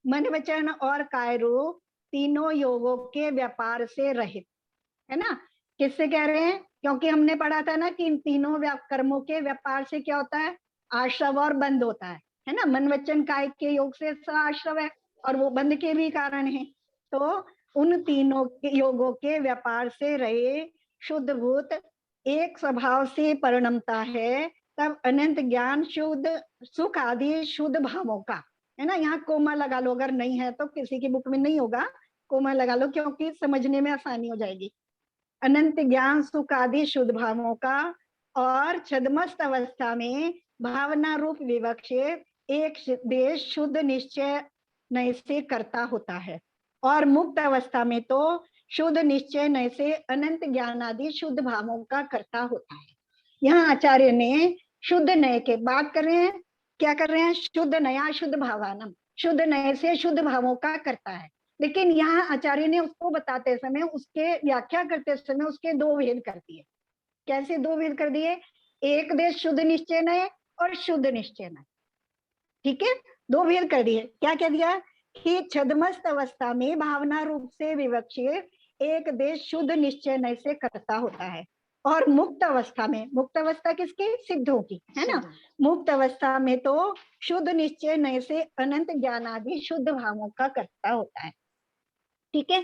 मन वचन और काय रूप तीनों योगों के व्यापार से रहित, है ना। किससे कह रहे हैं, क्योंकि हमने पढ़ा था ना कि इन तीनों कर्मों के व्यापार से क्या होता है, आश्रव और बंध होता है ना। मन वचन काय के योग से आश्रव है और वो बंध के भी कारण है। तो उन तीनों के योगों के व्यापार से रहे शुद्ध भूत एक स्वभाव से परिणमता है, तब अनंत ज्ञान शुद्ध सुख आदि शुद्ध भावों का, है ना। यहाँ कोमा लगा लो, अगर नहीं है तो किसी की बुक में नहीं होगा, कोमा लगा लो क्योंकि समझने में आसानी हो जाएगी। अनंत ज्ञान सुख आदि शुद्ध भावों का, और छद्मस्त अवस्था में भावना रूप विवक्षित एक देश शुद्ध निश्चय नय से करता होता है, और मुक्त अवस्था में तो शुद्ध निश्चय नय से अनंत ज्ञान आदि शुद्ध भावों का कर्ता होता है। यहाँ आचार्य ने शुद्ध नय के बात कर रहे हैं, क्या कर रहे हैं, शुद्ध नया शुद्ध भावानम, शुद्ध नय से शुद्ध भावों का करता है। लेकिन यहाँ आचार्य ने उसको बताते समय, उसके व्याख्या करते समय उसके दो भेद कर दिए। कैसे दो भेद कर दिए, एक देश शुद्ध निश्चय नय और शुद्ध निश्चय नय, ठीक है, दो भेद कर दिए। क्या कह दिया कि छदमस्त अवस्था में भावना रूप से विवक्षित एक देश शुद्ध निश्चय नय से करता होता है, और मुक्त अवस्था में, मुक्त अवस्था किसकी, सिद्धों की, है ना, मुक्त अवस्था में तो शुद्ध निश्चय नय से अनंत ज्ञान आदि शुद्ध भावों का करता होता है। ठीक है,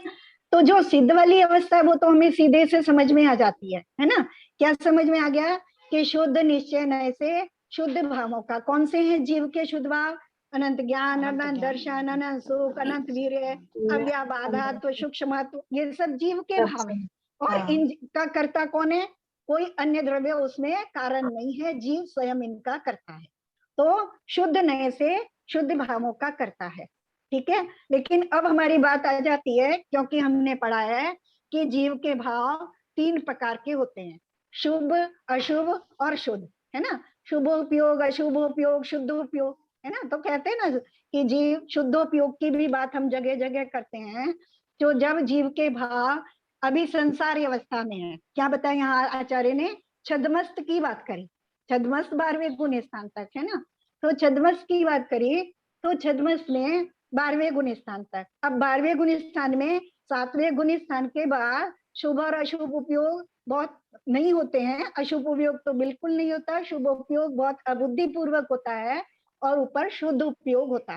तो जो सिद्ध वाली अवस्था है वो तो हमें सीधे से समझ में आ जाती है ना। क्या समझ में आ गया कि शुद्ध निश्चय नय से शुद्ध भावों का, कौन से हैं जीव के शुद्ध भाव, अनंत ज्ञान, अनंत दर्शन, अनंत सुख, अनंत वीर्य, अव्याबाधात्व, सूक्ष्मत्व, ये सब जीव के भाव हैं। और इनका कर्ता कौन है, कोई अन्य द्रव्य उसमें कारण नहीं है, जीव स्वयं इनका करता है। तो शुद्ध नय से शुद्ध भावों का करता है, ठीक है। लेकिन अब हमारी बात आ जाती है, क्योंकि हमने पढ़ा है कि जीव के भाव तीन प्रकार के होते हैं, शुभ, अशुभ और शुद्ध, है ना। शुभ उपयोग, अशुभ उपयोग, शुद्ध उपयोग, है ना। तो कहते हैं ना कि जीव शुद्धोपयोग की भी बात हम जगह जगह करते हैं। तो जब जीव के भाव अभी संसारी अवस्था में है, क्या बताया यहाँ आचार्य ने, छद्मस्त की बात करी, छद्मस्त 12वें गुण स्थान तक, है ना। तो छद्मस्त की बात करी, तो छद्मस्त में 12वें गुण स्थान तक। अब 12वें गुण स्थान में 7वें गुण स्थान के बाद शुभ और अशुभ उपयोग बहुत नहीं होते हैं, अशुभ उपयोग तो बिल्कुल नहीं होता, शुभ उपयोग बहुत अबुद्धि पूर्वक होता है, और ऊपर शुद्ध उपयोग होता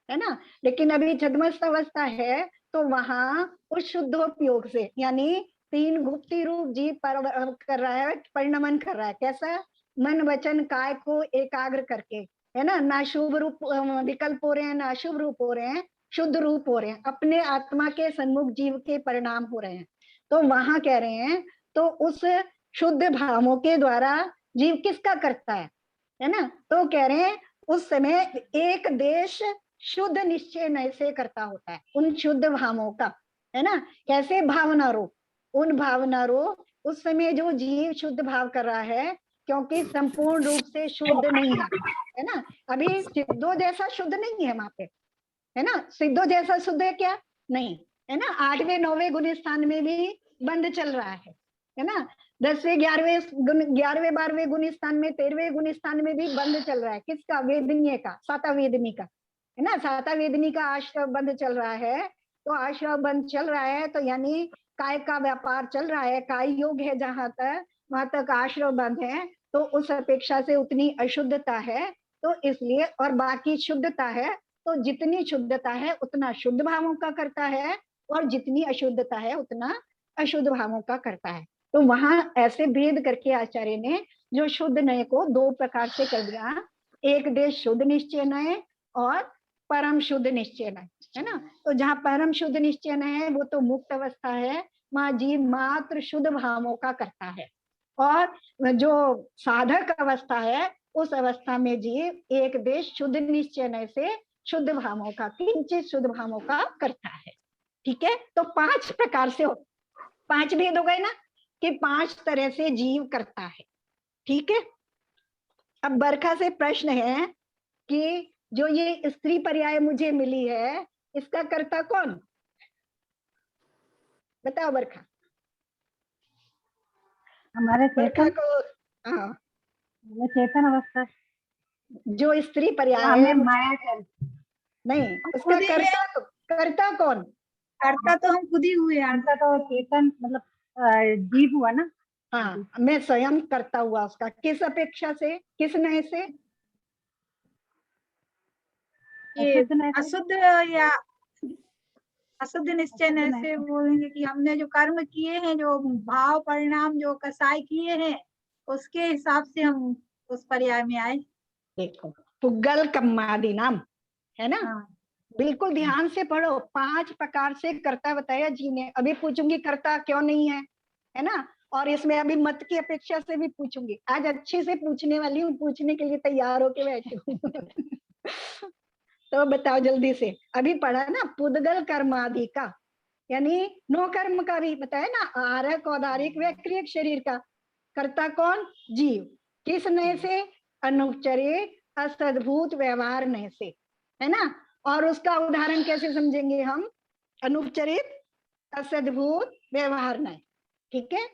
है ना। लेकिन अभी छद्मस्त अवस्था है तो वहां उस शुद्धोपयोग से, यानी तीन गुप्ती रूप जीव कर रहा है, परिणमन कर रहा है। कैसा, मन वचन काय को एकाग्र करके, है ना शुभ रूप विकल्प हो रहे हैं, ना अशुभ रूप हो रहे हैं, शुद्ध रूप हो रहे हैं, अपने आत्मा के सन्मुख जीव के परिणाम हो रहे हैं। तो वहां कह रहे हैं, तो उस शुद्ध भावों के द्वारा जीव किसका करता है ना। तो कह रहे हैं उस समय एक देश शुद्ध निश्चय नय से करता होता है, उन शुद्ध भावों का, है ना। कैसे, भावना रूप, उन भावना रूप उस समय जो जीव शुद्ध भाव कर रहा है, क्योंकि संपूर्ण रूप से शुद्ध नहीं है ना, अभी सिद्धों जैसा शुद्ध नहीं है वहां पे, है ना। सिद्धों जैसा शुद्ध है क्या, नहीं, है ना। 8वें 9वें गुण स्थान में भी बंद चल रहा है ना। 10वें 11वें 12वें गुण स्थान में, 13वें गुण स्थान में भी बंद चल रहा है, किसका, वेदनीय का, साता वेदनी का, है ना। साता वेदनी का आश्रव बंद चल रहा है। तो आश्रव बंद चल रहा है तो यानी काय का व्यापार चल रहा है, काय योग है जहां तक, वहां तक आश्रव बंद है, तो उस अपेक्षा से उतनी अशुद्धता है। तो इसलिए, और बाकी शुद्धता है, तो जितनी शुद्धता है उतना शुद्ध भावों का करता है, और जितनी अशुद्धता है उतना अशुद्ध भावों का करता है। तो वहां ऐसे भेद करके आचार्य ने जो शुद्ध नय को दो प्रकार से कर दिया, एक देश शुद्ध निश्चय नय और परम शुद्ध निश्चय नय, है ना। तो जहाँ परम शुद्ध निश्चय नय है वो तो मुक्त अवस्था है, वहां जीव मात्र शुद्ध भावों का करता है, और जो साधक अवस्था है उस अवस्था में जीव एक देश शुद्ध निश्चय नय से शुद्ध भावों का, किंचित शुद्ध भावों का करता है, ठीक है। तो 5 प्रकार से 5 भेद हो गए ना, कि 5 तरह से जीव करता है, ठीक है। अब बरखा से प्रश्न है कि जो ये स्त्री पर्याय मुझे मिली है, इसका कर्ता कौन, बताओ बरखा। हमारे बरखा चेतन, को, हाँ, वो चेतन अवस्था, जो स्त्री पर्याय हमें है, माया चल, नहीं, उसका कर्ता कौन, करता तो हम खुद ही हुए हैं। करता तो चेतन मतलब जीव हुआ ना। हाँ, मैं स्वयं करता हुआ उसका, किस अपेक्षा से, किस नय से, ये अशुद्ध नय से, अशुद्ध या अशुद्ध निश्चय अशुद्ध नय ऐसे से। बोलेंगे कि हमने जो कर्म किए हैं, जो भाव परिणाम जो कसाई किए हैं, उसके हिसाब से हम उस पर्याय में आए। देखो, पुग्गल कम्मादि नाम, है ना। हाँ, बिल्कुल ध्यान से पढ़ो, 5 प्रकार से कर्ता बताया जी ने। अभी पूछूंगी कर्ता क्यों नहीं है ना, और इसमें अभी मत की अपेक्षा से भी पूछूंगी, आज अच्छे से पूछने वाली हूँ, पूछने के लिए तैयार होके बैठी हूँ। तो बताओ जल्दी से, अभी पढ़ा ना पुद्गल कर्मादि का, यानी नो कर्म का भी बताया ना, आहारक, औदारिक व क्रियक शरीर का कर्ता कौन? जीव। किस नय से? अनुपचरित असद्भूत व्यवहार नय से, है ना। और उसका उदाहरण कैसे समझेंगे हम? अनुपचरित असद्भूत व्यवहार नय, ठीक है।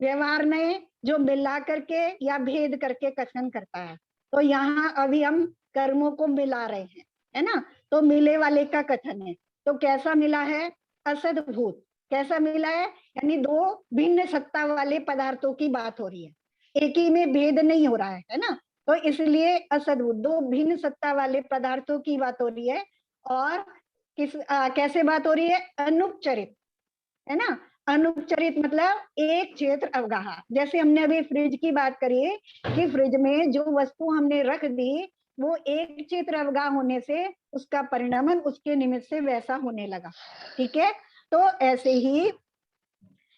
व्यवहार नय जो मिला करके या भेद करके कथन करता है। तो यहाँ अभी हम कर्मों को मिला रहे हैं, है ना। तो मिले वाले का कथन है। तो कैसा मिला है? असद्भूत। कैसा मिला है? यानी दो भिन्न सत्ता वाले पदार्थों की बात हो रही है, एक ही में भेद नहीं हो रहा है ना। तो इसलिए असद्भुत, दो भिन्न सत्ता वाले पदार्थों की बात हो रही है। और कैसे बात हो रही है? अनुपचरित, है ना। अनुपचरित मतलब एक क्षेत्र अवगाह। जैसे हमने अभी फ्रिज की बात करी कि फ्रिज में जो वस्तु हमने रख दी वो एक क्षेत्र अवगाह होने से उसका परिणाम उसके निमित्त से वैसा होने लगा, ठीक है। तो ऐसे ही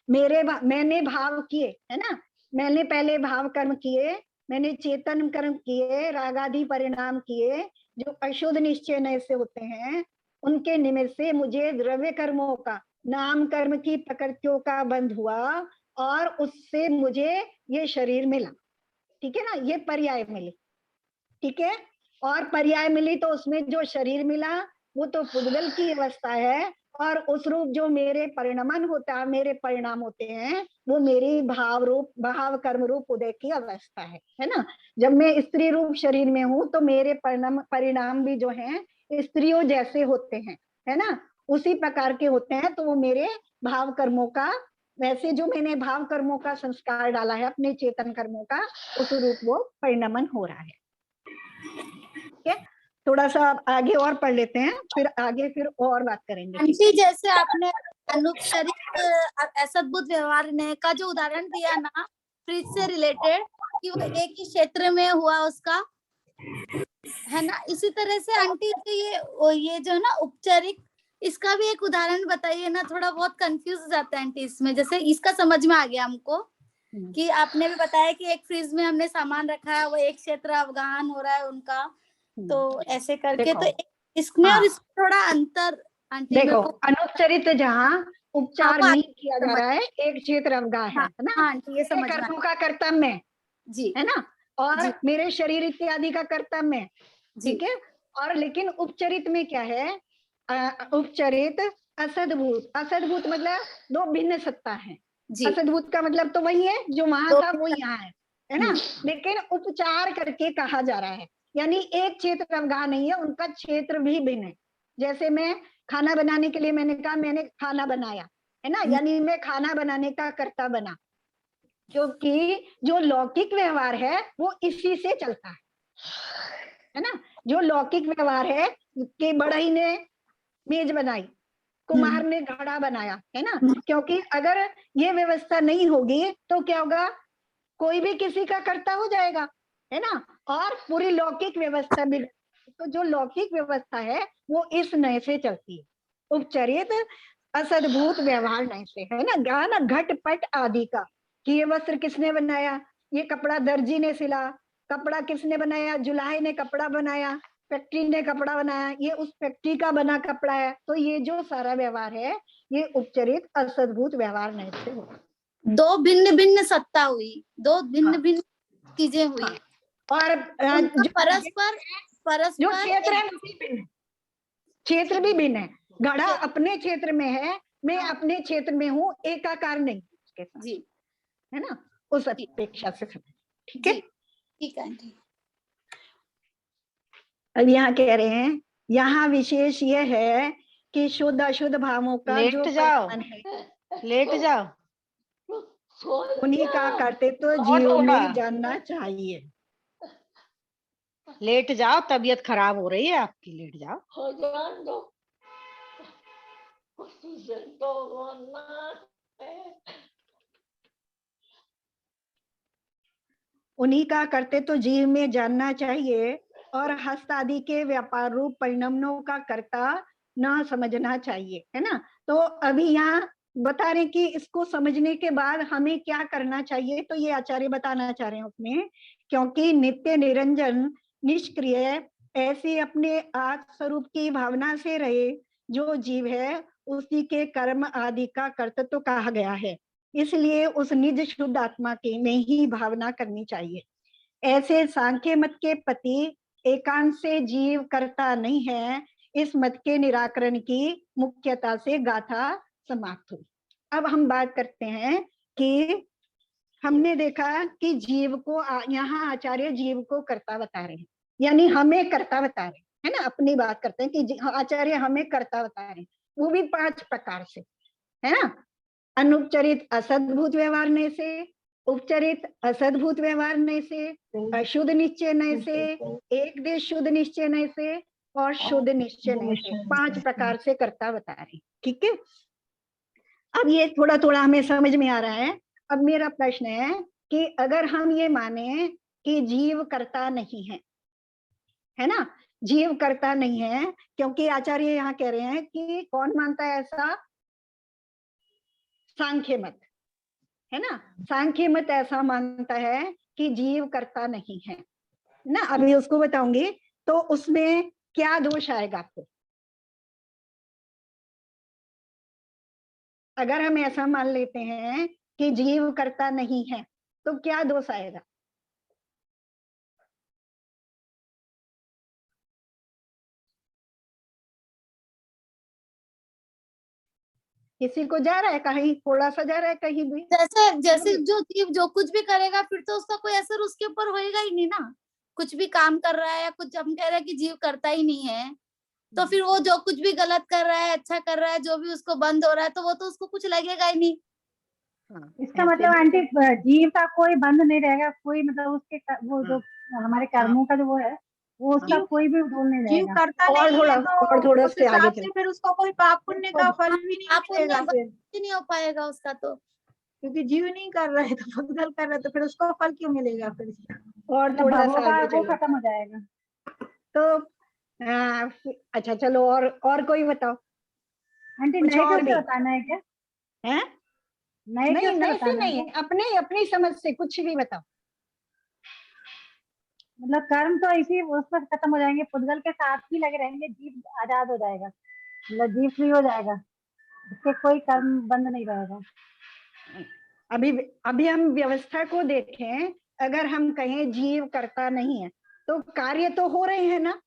मैंने भाव किए, है ना। मैंने पहले भाव कर्म किए, मैंने चेतन कर्म किए, रागादि परिणाम किए जो अशुद्ध निश्चय नय से होते हैं। उनके निमित्त से मुझे द्रव्य कर्मों का, नाम कर्म की प्रकृतियों का बंध हुआ और उससे मुझे ये शरीर मिला, ठीक है ना। ये पर्याय मिली, ठीक है। और पर्याय मिली तो उसमें जो शरीर मिला वो तो पुद्गल की अवस्था है। और उस रूप जो मेरे परिणमन होता है, मेरे परिणाम होते हैं, वो मेरी भाव रूप, भाव कर्म रूप उदय की अवस्था है ना। जब मैं स्त्री रूप शरीर में हूँ तो मेरे परिणाम भी जो हैं स्त्रियों जैसे होते हैं, है ना, उसी प्रकार के होते हैं। तो वो मेरे भाव कर्मों का, वैसे जो मैंने भाव कर्मों का संस्कार डाला है अपने चेतन कर्मों का, उस रूप वो परिणमन हो रहा है, ठीक है। थोड़ा सा आगे और पढ़ लेते हैं, फिर आगे फिर और बात करेंगे। आंटी जैसे आपने अनुपचरित असद्भुत व्यवहार ने का जो उदाहरण दिया ना फ्रिज से रिलेटेड, कि वो एक ही क्षेत्र में हुआ उसका, है ना। इसी तरह से आंटी ये जो है ना उपचारिक, इसका भी एक उदाहरण बताइए ना। थोड़ा बहुत कंफ्यूज हो जाता है आंटी इसमें। जैसे इसका समझ में आ गया हमको कि आपने भी बताया कि एक फ्रिज में हमने सामान रखा है, वो एक क्षेत्र अवगाहन हो रहा है उनका, तो ऐसे करके। तो इसमें और इसमें थोड़ा अंतर आंटी देखो, अनुपचरित जहाँ उपचार नहीं किया जा रहा है, एक क्षेत्र अवगाह है ना। हाँ आंटी ये समझ कर्मों का कर्तव्य है जी, है ना। और मेरे शरीर इत्यादि का कर्तव्य है, ठीक है। और लेकिन उपचरित में क्या है? उपचरित असद्भूत। असद्भूत मतलब दो भिन्न सत्ता है। असद्भूत का मतलब तो वही है जो वहां था वो यहाँ है ना। लेकिन उपचार करके कहा जा रहा है, यानी एक क्षेत्र अवगाह नहीं है, उनका क्षेत्र भी भिन्न है। जैसे मैं खाना बनाने के लिए मैंने कहा मैंने खाना बनाया, है ना, यानी मैं खाना बनाने का कर्ता बना, क्योंकि जो लौकिक व्यवहार है वो इसी से चलता है ना। जो लौकिक व्यवहार है कि बढ़ई ने मेज बनाई, कुम्हार ने घड़ा बनाया, है ना। क्योंकि अगर ये व्यवस्था नहीं होगी तो क्या होगा? कोई भी किसी का कर्ता हो जाएगा, है ना। और पूरी लौकिक व्यवस्था भी, तो जो लौकिक व्यवस्था है वो इस नय से चलती है, उपचरित असद्भूत व्यवहार नय से, है ना। गाना घटपट आदि का, कि ये वस्त्र किसने बनाया? ये कपड़ा दर्जी ने सिला। कपड़ा किसने बनाया? जुलाहे ने कपड़ा बनाया। फैक्ट्री ने कपड़ा बनाया, ये उस फैक्ट्री का बना कपड़ा है। तो ये जो सारा व्यवहार है ये उपचरित असद्भूत व्यवहार नय से होगा। दो भिन्न भिन्न सत्ता हुई, दो भिन्न भिन्न चीजें हुई, और परस्पर जो क्षेत्र है वो भी भिन्न है, क्षेत्र भी भिन्न है। घड़ा अपने क्षेत्र में है, मैं अपने क्षेत्र में हूँ, एकाकार नहीं उसके साथ जी, है ना, उस अपेक्षा से। ठीक है, ठीक है। अब यहाँ कह रहे हैं, यहाँ विशेष यह है कि शुद्ध अशुद्ध भावों का जो परिणाम है, लेट जाओ, उन्हीं का कर्तृत्व जीव में जानना चाहिए। लेट जाओ, तबीयत खराब हो रही है आपकी, लेट जाओ। उन्हीं का कर्तृत्व जीव में जानना चाहिए और हस्त आदि के व्यापार रूप परिणामों का कर्ता न समझना चाहिए, है ना। तो अभी यहाँ बता रहे कि इसको समझने के बाद हमें क्या करना चाहिए, तो ये आचार्य बताना चाह रहे हैं उसमें, क्योंकि नित्य निरंजन निष्क्रिय ऐसे अपने आत्म स्वरूप की भावना से रहे जो जीव है, उसी के कर्म आदि का कर्तृत्व कहा गया है, इसलिए उस निज शुद्ध आत्मा की में ही भावना करनी चाहिए। ऐसे सांख्य मत के पति एकांत से जीव करता नहीं है, इस मत के निराकरण की मुख्यता से गाथा समाप्त हुई। अब हम बात करते हैं कि हमने देखा कि जीव को यहाँ आचार्य जीव को कर्ता बता रहे हैं, यानी हमें कर्ता बता रहे हैं, है ना। अपनी बात करते हैं कि आचार्य हमें कर्ता बता रहे हैं, वो भी 5 प्रकार से, है ना। अनुपचरित असद्भूत व्यवहारने से, उपचरित असद्भूत व्यवहारने से, अशुद्ध निश्चय से, एक देश शुद्ध निश्चय से और शुद्ध निश्चय से, 5 प्रकार से कर्ता बता रहे हैं। ठीक है, अब ये थोड़ा थोड़ा हमें समझ में आ रहा है। अब मेरा प्रश्न है कि अगर हम ये माने कि जीव कर्ता नहीं है ना, जीव कर्ता नहीं है, क्योंकि आचार्य यहाँ कह रहे हैं कि कौन मानता है ऐसा, सांख्य मत, है ना। सांख्य मत ऐसा मानता है कि जीव कर्ता नहीं है ना। अभी उसको बताऊंगी, तो उसमें क्या दोष आएगा आपको अगर हम ऐसा मान लेते हैं कि जीव कर्ता नहीं है, तो क्या दोष आएगा? किसी को जा रहा है कहीं, थोड़ा सा जा रहा है कहीं भी? जैसे जैसे जो जीव जो कुछ भी करेगा फिर तो उसका कोई असर उसके ऊपर होएगा ही नहीं ना। कुछ भी काम कर रहा है या कुछ हम कह रहे हैं कि जीव करता ही नहीं है, तो फिर वो जो कुछ भी गलत कर रहा है, अच्छा कर रहा है, जो भी उसको बंद हो रहा है, तो वो तो उसको कुछ लगेगा ही नहीं। हाँ, इसका मतलब आंटी जीव का कोई बंध नहीं रहेगा, कोई मतलब उसके वो जो हमारे कर्मों का जो वो है, वो उसका कोई भी रोल नहीं जीव रहेगा। करता और नहीं थोड़ा है और थोड़ा तो उस से आगे हिसाब से चलो। फिर उसको कोई पाप पुण्य का फल भी नहीं आप मिलेगा फिर, नहीं हो पाएगा उसका तो, क्योंकि जीव नहीं कर रहा है तो भगदल कर रहा है, तो फिर उसको फल क्यों मिलेगा फिर? और मतलब थोड़ा भवों सा का आगे वो चलो। खत्म हो जाएगा। तो अच्छा चलो, और कोई बताओ। आंटी कुछ नए और से भी बताना है क्या? है? नए नहीं, से नहीं से बताना है नहीं, क्या? अपने अपनी समझ से कुछ भी बताओ। मतलब कर्म तो इसी उस पर खत्म हो जाएंगे, पुद्गल के साथ ही लगे रहेंगे, जीव आजाद हो जाएगा, मतलब जीव फ्री हो जाएगा, इसके कोई कर्म बंद नहीं रहेगा। अभी अभी हम व्यवस्था को देखें, अगर हम कहें जीव करता नहीं है, तो कार्य तो हो रहे हैं ना,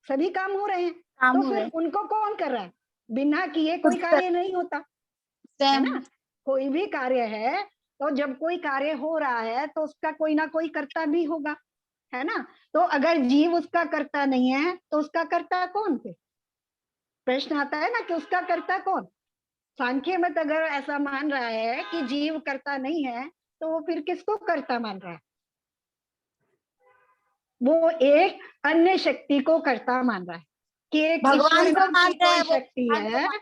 सभी काम हो रहे हैं, काम तो हो फिर रहे उनको कौन कर रहा है? बिना किए खुद कोई कार्य नहीं होता, है स्वयं। ना। कोई भी कार्य है, तो जब कोई कार्य हो रहा है तो उसका कोई ना कोई कर्ता भी होगा, है ना। तो अगर जीव उसका कर्ता नहीं है, तो उसका कर्ता कौन? फिर प्रश्न आता है ना कि उसका कर्ता कौन। सांख्य मत अगर ऐसा मान रहा है कि जीव कर्ता नहीं है, तो वो फिर किसको कर्ता मान रहा है? वो एक अन्य शक्ति को कर्ता मान रहा है कि एक ईश्वर भगवान को नाम मान की रहा कोई है, वो शक्ति भगवान को है।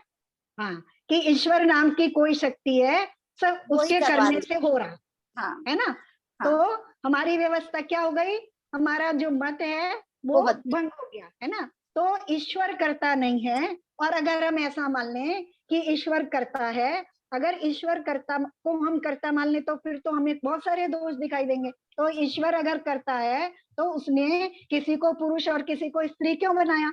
हाँ, कि ईश्वर नाम की कोई शक्ति है, सब वही उसके करवा करने रही से हो रहा हाँ है ना। हाँ, तो हमारी व्यवस्था क्या हो गई? हमारा जो मत है वो वो बत भंग हो गया, है ना। तो ईश्वर करता नहीं है, और अगर हम ऐसा मान लें कि ईश्वर करता है, अगर ईश्वर कर्ता को हम कर्ता मान लें, तो फिर तो हमें बहुत सारे दोष दिखाई देंगे। तो ईश्वर अगर करता है, तो उसने किसी को पुरुष और किसी को स्त्री क्यों बनाया?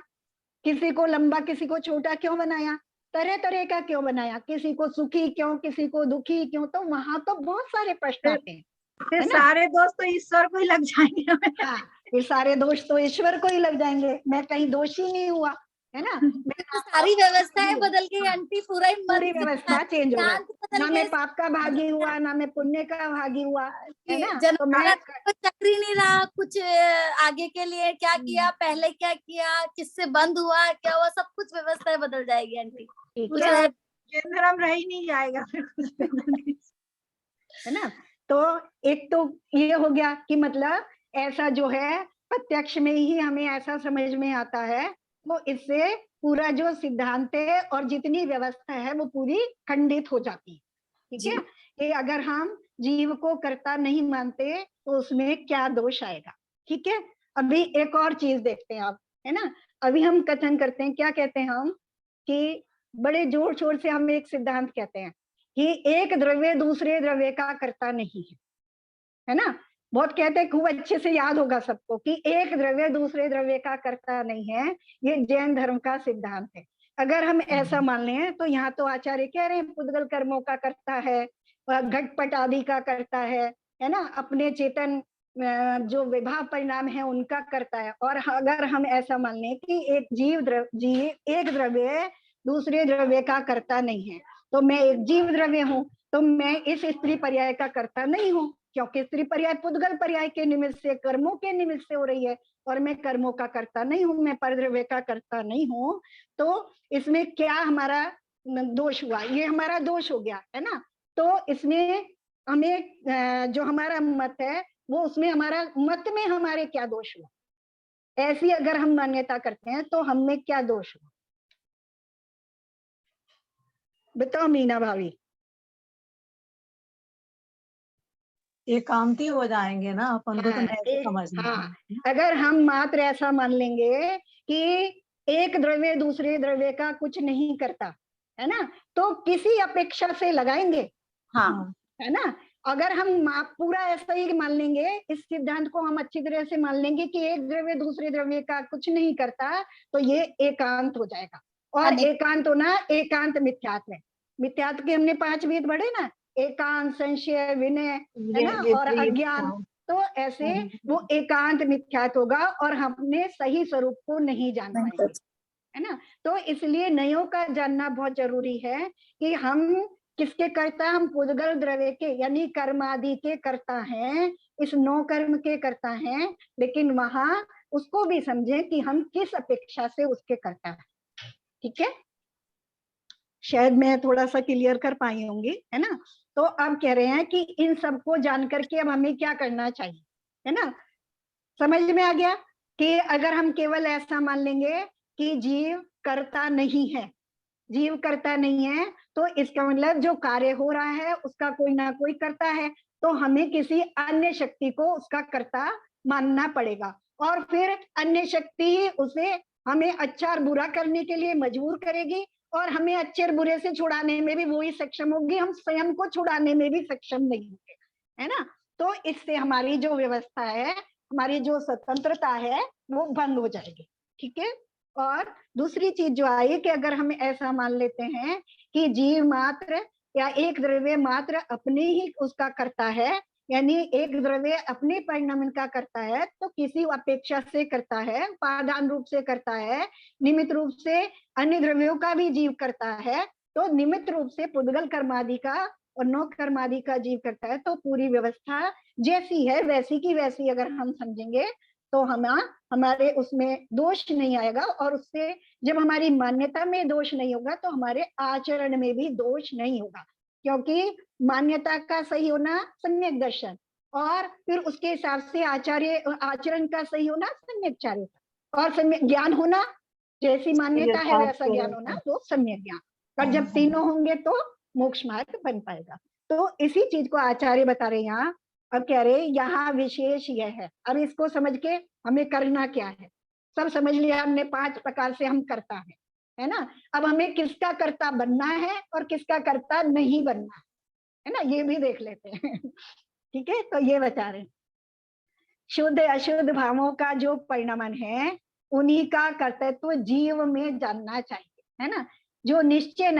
किसी को लंबा किसी को छोटा क्यों बनाया? तरह तरह का क्यों बनाया? किसी को सुखी क्यों, किसी को दुखी क्यों? तो वहां तो बहुत सारे प्रश्न आते हैं, फिर है ना। सारे दोस्त तो ईश्वर को ही लग जाएंगे हमें। हाँ, फिर सारे दोष तो ईश्वर को ही लग जाएंगे, मैं कहीं दोषी नहीं हुआ, है ना। मैं तो ना सारी पाप का व्यवस्थाएं भागी हुआ। बदल गई हाँ, आंटी, पूरा ही मत पूरी व्यवस्था चेंज हो गई, सिद्धांत बदल ना गए। मैं पाप का भागी हुआ, ना मैं पुण्य का भागी हुआ, है ना। जन्म तो मैं का चक्र ही नहीं रहा, कुछ आगे के लिए क्या किया, पहले क्या किया, किससे बंद हुआ, क्या हुआ, सब कुछ व्यवस्थाएं बदल जाएगी आंटी। ठीक कुछ है, धर्म रह ही नहीं जाएगा फिर कुछ भी। है ना। तो एक तो ये हो गया कि मतलब ऐसा जो है प्रत्यक्ष में ही हमें ऐसा समझ में आता है, वो इससे पूरा जो सिद्धांत है और जितनी व्यवस्था है वो पूरी खंडित हो जाती है। ठीक है, कि अगर हम जीव को कर्ता नहीं मानते तो उसमें क्या दोष आएगा। ठीक है, अभी एक और चीज देखते हैं आप, है ना। अभी हम कथन करते हैं, क्या कहते हैं हम, कि बड़े जोर शोर से हम एक सिद्धांत कहते हैं कि एक द्रव्य दूसरे द्रव्य का कर्ता नहीं है ना। बहुत कहते हैं, खूब अच्छे से याद होगा सबको कि एक द्रव्य दूसरे द्रव्य का कर्ता नहीं है, ये जैन धर्म का सिद्धांत है। अगर हम ऐसा मान लें तो यहाँ तो आचार्य कह रहे हैं पुद्गल कर्मों का करता है, घटपट आदि का करता है ना, अपने चेतन जो विभाव परिणाम है उनका करता है। और अगर हम ऐसा मान लें कि एक एक द्रव्य दूसरे द्रव्य का करता नहीं है, तो मैं एक जीव द्रव्य हूँ, तो मैं इस स्त्री पर्याय का करता नहीं हूँ, क्योंकि स्त्री पर्याय पुद्गल पर्याय के निमित्त से, कर्मों के निमित्त से हो रही है, और मैं कर्मों का करता नहीं हूँ, मैं परद्रव्य का करता नहीं हूँ। तो इसमें क्या हमारा दोष हुआ? ये हमारा दोष हो गया, है ना। तो इसमें हमें जो हमारा मत है वो, उसमें हमारा मत में हमारे क्या दोष हुआ, ऐसी अगर हम मान्यता करते हैं तो हम में क्या दोष हुआ, बताओ मीना भाभी। एकांती हो जाएंगे ना अपन को, तो ऐसे समझना है। अगर हम मात्र ऐसा मान लेंगे कि एक द्रव्य दूसरे द्रव्य का कुछ नहीं करता, है ना, तो किसी अपेक्षा से लगाएंगे, हाँ है ना। अगर हम पूरा ऐसा ही मान लेंगे, इस सिद्धांत को हम अच्छी तरह से मान लेंगे कि एक द्रव्य दूसरे द्रव्य का कुछ नहीं करता, तो ये एकांत हो जाएगा। और एकांत होना, एकांत मिथ्यात्व है। मिथ्यात्व के हमने 5 भेद बढ़े ना, एकांत, संशय, विनय, है ना, और अज्ञान। तो ऐसे वो एकांत मिथ्यात्व होगा और हमने सही स्वरूप को नहीं जान पाएंगे, है ना। तो इसलिए नयों का जानना बहुत जरूरी है कि हम किसके करता, हम पुद्गल द्रव्य के यानी कर्मादि के करता हैं, इस 9 कर्म के करता हैं, लेकिन वहां उसको भी समझें कि हम किस अपेक्षा से उसके करता है। ठीक है, शायद मैं थोड़ा सा क्लियर कर पाई होंगी, है ना। तो अब कह रहे हैं कि इन सबको जान करके अब हमें क्या करना चाहिए, है ना। समझ में आ गया कि अगर हम केवल ऐसा मान लेंगे कि जीव करता नहीं है, जीव करता नहीं है, तो इसका मतलब जो कार्य हो रहा है उसका कोई ना कोई करता है, तो हमें किसी अन्य शक्ति को उसका कर्ता मानना पड़ेगा। और फिर अन्य शक्ति उसे हमें अच्छा और बुरा करने के लिए मजबूर करेगी, और हमें अच्छे और बुरे से छुड़ाने में भी वही सक्षम होगी, हम स्वयं को छुड़ाने में भी सक्षम नहीं होंगे, है ना। तो इससे हमारी जो व्यवस्था है, हमारी जो स्वतंत्रता है, वो भंग हो जाएगी। ठीक है। और दूसरी चीज जो आई कि अगर हम ऐसा मान लेते हैं कि जीव मात्र या एक द्रव्य मात्र अपने ही उसका करता है, यानी एक द्रव्य अपने परिणाम का करता है, तो किसी अपेक्षा से करता है, उपादान रूप से करता है, निमित्त रूप से अन्य द्रव्यों का भी जीव करता है, तो निमित्त रूप से पुद्गल कर्मादि का और 9 कर्मादि का जीव करता है। तो पूरी व्यवस्था जैसी है वैसी की वैसी अगर हम समझेंगे तो हमारे उसमें दोष नहीं आएगा, और उससे जब हमारी मान्यता में दोष नहीं होगा तो हमारे आचरण में भी दोष नहीं होगा, क्योंकि मान्यता का सही होना सम्यक दर्शन, और फिर उसके हिसाब से आचरण का सही होना सम्यक चार्य, और सम्यक ज्ञान होना, जैसी मान्यता है वैसा ज्ञान होना वो सम्यक ज्ञान। पर जब तीनों होंगे तो मोक्ष मार्ग बन पाएगा। तो इसी चीज को आचार्य बता रहे यहाँ। अब कह रहे यहाँ विशेष यह है, अब इसको समझ के हमें करना क्या है। सब समझ लिया हमने, 5 प्रकार से हम करता है ना। अब हमें किसका कर्ता बनना है और किसका कर्ता नहीं बनना है ना, ये भी देख लेते हैं। ठीक है, तो ये बता रहे शुद्ध अशुद्ध भावों का जो परिणमन है उन्हीं का कर्तृत्व जीव में जानना चाहिए, है ना। जो निश्चय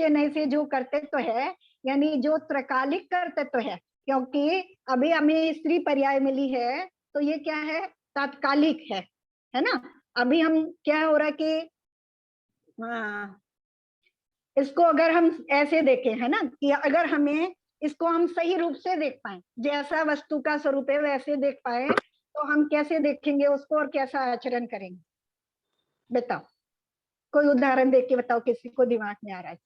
नय से जो कर्तृत्व है, यानी जो त्रकालिक कर्तृत्व है, क्योंकि अभी हमें स्त्री पर्याय मिली है तो ये क्या है, तात्कालिक है ना। अभी हम क्या हो रहा है कि इसको अगर हम ऐसे देखें, है ना, कि अगर हमें इसको हम सही रूप से देख पाए, जैसा वस्तु का स्वरूप है वैसे देख पाए, तो हम कैसे देखेंगे उसको और कैसा आचरण करेंगे, बताओ। कोई उदाहरण देख के बताओ, किसी को दिमाग में आ रहा है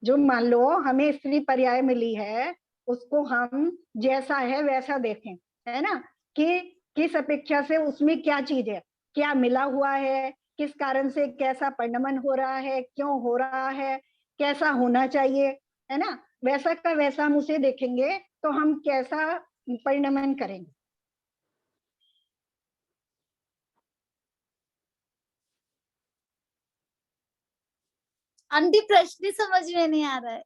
जो मान लो हमें स्त्री पर्याय मिली है, उसको हम जैसा है वैसा देखें, है ना, कि किस अपेक्षा से उसमें क्या चीज है, क्या मिला हुआ है, किस कारण से कैसा परिणमन हो रहा है, क्यों हो रहा है, कैसा होना चाहिए, है ना। वैसा का वैसा हम उसे देखेंगे तो हम कैसा परिणमन करेंगे। आंटी प्रश्न ही समझ में नहीं आ रहा है।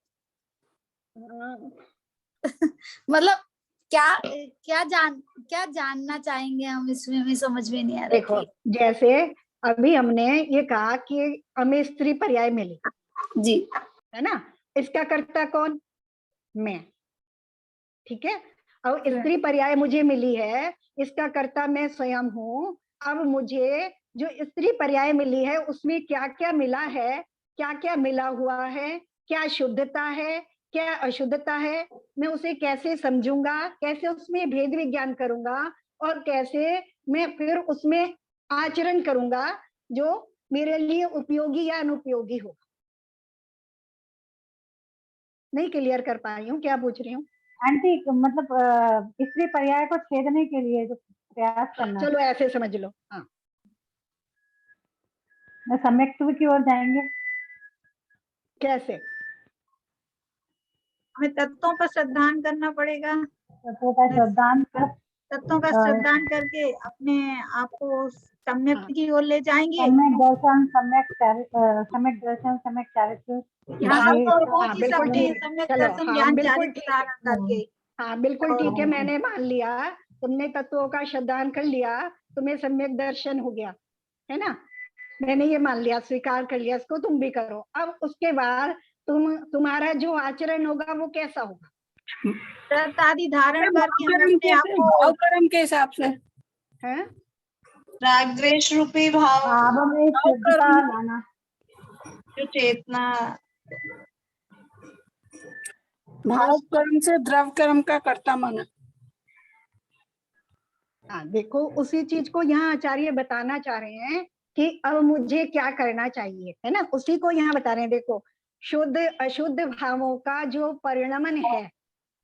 मतलब क्या जानना चाहेंगे हम, इसमें भी समझ में नहीं आ रहा है। देखो, जैसे अभी हमने ये कहा कि हमें स्त्री पर्याय मिली जी है ना, इसका कर्ता कौन? मैं। ठीक है, अब स्त्री पर्याय मुझे मिली है, इसका कर्ता मैं स्वयं हूँ। अब मुझे जो स्त्री पर्याय मिली है उसमें क्या क्या मिला है, क्या क्या मिला हुआ है, क्या शुद्धता है, क्या अशुद्धता है, मैं उसे कैसे समझूंगा, कैसे उसमें भेद विज्ञान करूंगा, और कैसे मैं फिर उसमें आचरण करूंगा जो मेरे लिए उपयोगी या अनुपयोगी हो। नहीं क्लियर कर पाई हूँ, क्या पूछ रही हूँ? आंटी मतलब स्त्री पर्याय को छेदने के लिए जो प्रयास करना, चलो ऐसे समझ लो। हाँ, सम्यक्त्व की ओर जाएंगे। कैसे? हमें तत्वों पर श्रद्धान करना पड़ेगा, तत्वों का श्रद्धान कर, तत्वों का श्रद्धान करके अपने आप को सम्यक की ओर ले जाएंगे। सम्यक दर्शन, सम्यक दर्शन, सम्यक चारित्र। यहाँ सब ये तो सब- पहुंच हाँ ही बिल्कुल सकते हैं ठीक, सम्यक चलो दर्शन हाँ ज्ञान बिल्कुल चारित्र ठीक है, धारण करके। हाँ बिल्कुल ठीक है, मैंने मान लिया, तुमने तत्वों का श्रद्धान कर लिया, तुम्हें सम्यक दर्शन हो गया है ना, मैंने ये मान लिया, स्वीकार कर लिया, इसको तुम भी करो। अब उसके बाद तुम्हारा जो आचरण होगा वो कैसा होगा? व्रत आदि धारण करके हमें भावकर्म अपने आप कैसे, को भावकर्म के हिसाब से है? राग द्वेष रूपी भाव, भाव में शुद्धता लाना। जो चेतना, भाव कर्म से द्रव कर्म का कर्ता माना। हाँ देखो, उसी चीज को यहाँ आचार्य बताना चाह रहे हैं कि अब मुझे क्या करना चाहिए, है ना, उसी को यहाँ बता रहे हैं। देखो, शुद्ध अशुद्ध भावों का जो परिणमन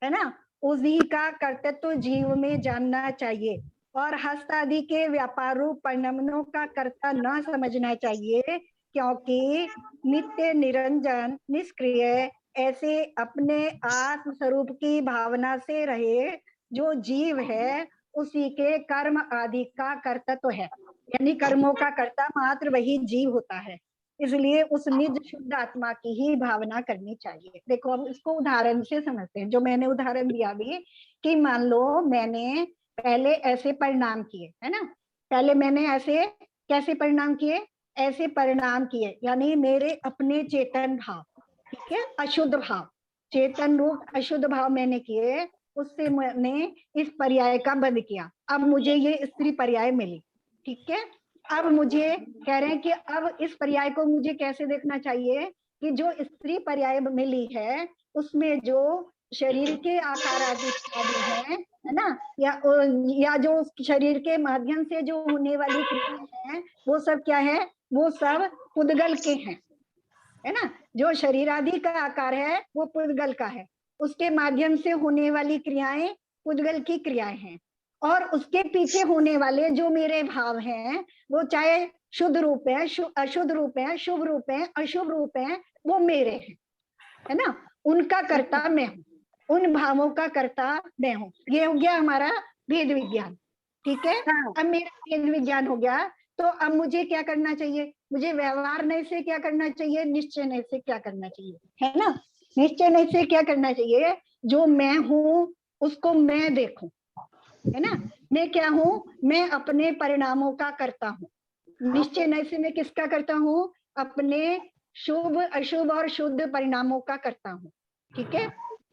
है ना, उसी का कर्तृत्व जीव में जानना चाहिए, और हस्त आदि के व्यापार रूप परिणमनों का कर्ता न समझना चाहिए, क्योंकि नित्य निरंजन निष्क्रिय ऐसे अपने आत्म स्वरूप की भावना से रहे जो जीव है, उसी के कर्म आदि का कर्तृत्व है, यानी कर्मों का कर्ता मात्र वही जीव होता है, इसलिए उस निज शुद्ध आत्मा की ही भावना करनी चाहिए। देखो अब इसको उदाहरण से समझते हैं, जो मैंने उदाहरण दिया भी, कि मान लो मैंने पहले ऐसे परिणाम किए, है ना, पहले मैंने ऐसे कैसे परिणाम किए, ऐसे परिणाम किए, यानी मेरे अपने चेतन भाव, ठीक है, अशुद्ध भाव, चेतन रूप अशुद्ध भाव मैंने किए, उससे मैंने इस पर्याय का वध किया, अब मुझे ये स्त्री पर्याय मिली, ठीक है। अब मुझे कह रहे हैं कि अब इस पर्याय को मुझे कैसे देखना चाहिए, कि जो स्त्री पर्याय मिली है उसमें जो शरीर के आकार आदि है ना, या जो शरीर के माध्यम से जो होने वाली क्रियाएं हैं वो सब क्या है, वो सब पुद्गल के हैं, है ना, जो शरीर आदि का आकार है वो पुद्गल का है, उसके माध्यम से होने वाली क्रियाएं पुद्गल की क्रियाएं हैं, और उसके पीछे होने वाले जो मेरे भाव हैं वो चाहे शुद्ध रूप है, अशुद्ध रूप है, शुभ रूप है, अशुभ रूप है, वो मेरे हैं, है ना, उनका कर्ता मैं हूँ, उन भावों का कर्ता मैं हूँ। ये हो गया हमारा भेद विज्ञान, ठीक है। अब मेरा भेद विज्ञान हो गया, तो अब मुझे क्या करना चाहिए, मुझे व्यवहार नहीं से क्या करना चाहिए, निश्चय नहीं से क्या करना चाहिए, है ना, निश्चय नहीं से क्या करना चाहिए, जो मैं हूँ उसको मैं देखूं, है ना, मैं क्या हूँ, मैं अपने परिणामों का करता हूँ, निश्चय नहीं से मैं किसका करता हूँ, अपने शुभ अशुभ और शुद्ध परिणामों का करता हूँ, ठीक है।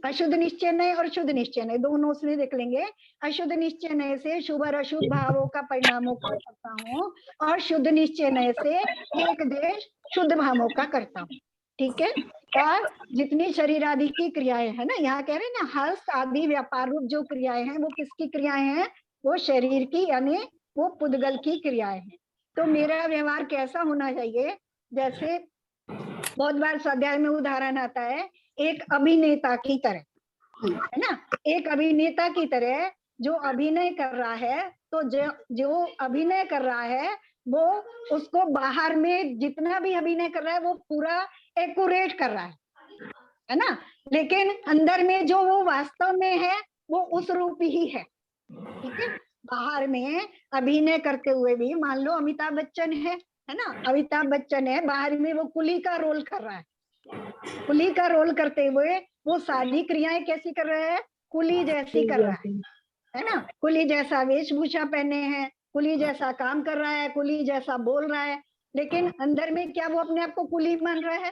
अशुद्ध निश्चय नहीं और शुद्ध निश्चय नहीं दोनों उसमें देख लेंगे, अशुद्ध निश्चय नहीं से शुभ और अशुभ भावों का परिणामों का करता हूँ, और शुद्ध निश्चय नहीं से एक देश शुद्ध भावों का करता हूँ, ठीक है। और जितनी शरीर आदि की क्रियाएं है ना, यहाँ कह रहे हैं ना, हस्त आदि व्यापार रूप जो क्रियाएं हैं वो किसकी क्रियाएं हैं, वो शरीर की, यानी वो पुद्गल की क्रियाएं हैं। तो मेरा व्यवहार कैसा होना चाहिए, जैसे बहुत बार स्वाध्याय में उदाहरण आता है, एक अभिनेता की तरह, है ना, एक अभिनेता की तरह जो अभिनय कर रहा है, तो जो अभिनय कर रहा है वो उसको बाहर में जितना भी अभिनय कर रहा है वो पूरा एक्यूरेट कर रहा है ना, लेकिन अंदर में जो वो वास्तव में है वो उस रूप ही है, ठीक है। बाहर में अभिनय करते हुए भी, मान लो अमिताभ बच्चन है ना, अमिताभ बच्चन है, बाहर में वो कुली का रोल कर रहा है, कुली का रोल करते हुए वो सारी क्रियाएं कैसी कर रहा है, कुली जैसी कर रहा है ना, कुली जैसा वेशभूषा पहने हैं, कुली जैसा काम कर रहा है, कुली जैसा बोल रहा है, लेकिन अंदर में क्या वो अपने आप को कुली मान रहा है?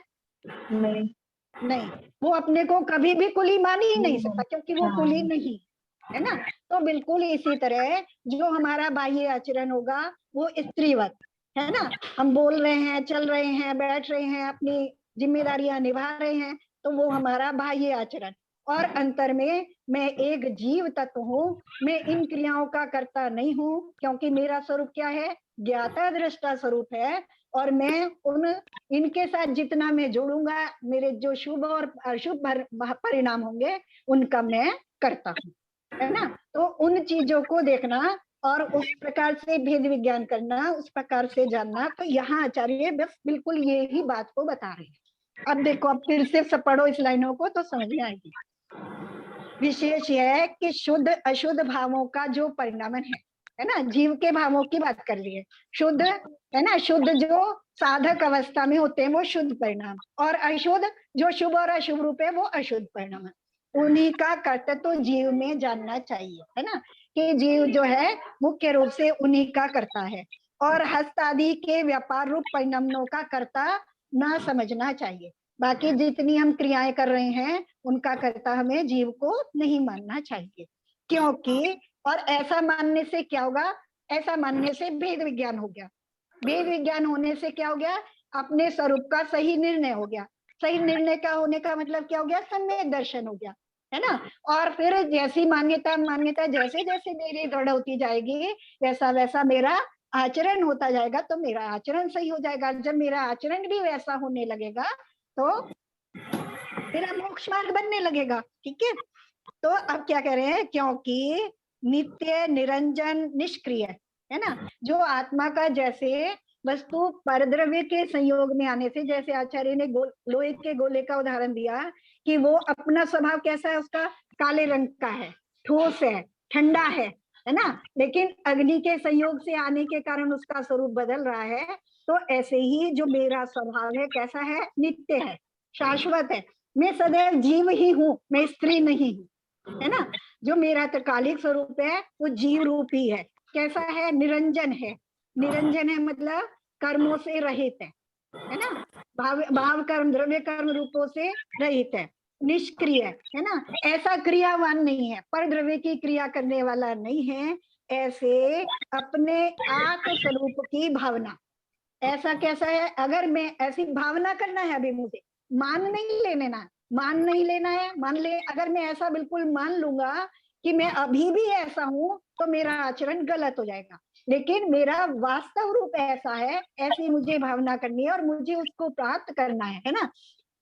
नहीं। नहीं, वो अपने को कभी भी कुली मान ही नहीं सकता, क्योंकि वो कुली नहीं है ना। तो बिल्कुल इसी तरह जो हमारा बाह्य आचरण होगा वो स्त्रीवत है ना। हम बोल रहे हैं, चल रहे हैं, बैठ रहे हैं, अपनी जिम्मेदारियां निभा रहे हैं, तो वो हमारा बाह्य आचरण। और अंतर में मैं एक जीव तत्व हूँ, मैं इन क्रियाओं का कर्ता नहीं हूँ, क्योंकि मेरा स्वरूप क्या है? ज्ञाता दृष्टा स्वरूप है। और मैं उन इनके साथ जितना मैं जोड़ूंगा, मेरे जो शुभ और अशुभ परिणाम होंगे उनका मैं करता हूँ, है ना। तो उन चीजों को देखना और उस प्रकार से भेद विज्ञान करना, उस प्रकार से जानना। तो यहाँ आचार्य बस बिल्कुल ये ही बात को बता रहे हैं। अब देखो, अब फिर से सब पढ़ो इस लाइनों को तो समझ में आएगी। विशेष है कि शुद्ध अशुद्ध भावों का जो परिणाम है ना, जीव के भावों की बात कर रही है। शुद्ध है ना, शुद्ध जो साधक अवस्था में होते हैं वो शुद्ध परिणाम, और अशुद्ध जो शुभ और अशुभ रूप है वो अशुद्ध परिणाम है। उन्हीं का कर्तव्य तो जीव में जानना चाहिए, है ना, कि जीव जो है मुख्य रूप से उन्हीं का करता है, और हस्त आदि के व्यापार रूप परिणामों का कर्ता ना समझना चाहिए। बाकी जितनी हम क्रियाएं कर रहे हैं उनका कर्ता हमें जीव को नहीं मानना चाहिए, क्योंकि और ऐसा मानने से क्या होगा? ऐसा मानने से भेद विज्ञान हो गया। भेद विज्ञान होने से क्या हो गया? अपने स्वरूप का सही निर्णय हो गया। सही निर्णय का होने का मतलब क्या हो गया? सम्यक दर्शन हो गया, है ना। और फिर जैसी मान्यता जैसे जैसे मेरी दृढ़ होती जाएगी, वैसा वैसा मेरा आचरण होता जाएगा, तो मेरा आचरण सही हो जाएगा। जब मेरा आचरण भी वैसा होने लगेगा तो मेरा मोक्ष मार्ग बनने लगेगा। ठीक है, तो अब क्या कह रहे हैं? क्योंकि नित्य निरंजन निष्क्रिय है ना, जो आत्मा का जैसे वस्तु परद्रव्य के संयोग में आने से, जैसे आचार्य ने लोहे के गोले का उदाहरण दिया कि वो अपना स्वभाव कैसा है, उसका काले रंग का है, ठोस है, ठंडा है ना, लेकिन अग्नि के संयोग से आने के कारण उसका स्वरूप बदल रहा है। तो ऐसे ही जो मेरा स्वभाव है कैसा है? नित्य है, शाश्वत है। मैं सदैव जीव ही हूँ, मैं स्त्री नहीं हूँ, है ना। जो मेरा त्रिकालिक स्वरूप है वो जीव रूप ही है। कैसा है? निरंजन है। निरंजन है मतलब कर्मों से रहित है ना, भाव कर्म द्रव्य कर्म रूपों से रहित है, निष्क्रिय है ना, ऐसा क्रियावान नहीं है, पर द्रव्य की क्रिया करने वाला नहीं है। ऐसे अपने आत्म स्वरूप की भावना, ऐसा कैसा है? अगर मैं ऐसी भावना करना है, अभी मुझे मान नहीं लेना, मान नहीं लेना है, मान ले, अगर मैं ऐसा बिल्कुल मान लूंगा कि मैं अभी भी ऐसा हूं, तो मेरा आचरण गलत हो जाएगा। लेकिन मेरा वास्तव रूप ऐसा है, ऐसी मुझे भावना करनी है और मुझे उसको प्राप्त करना है ना।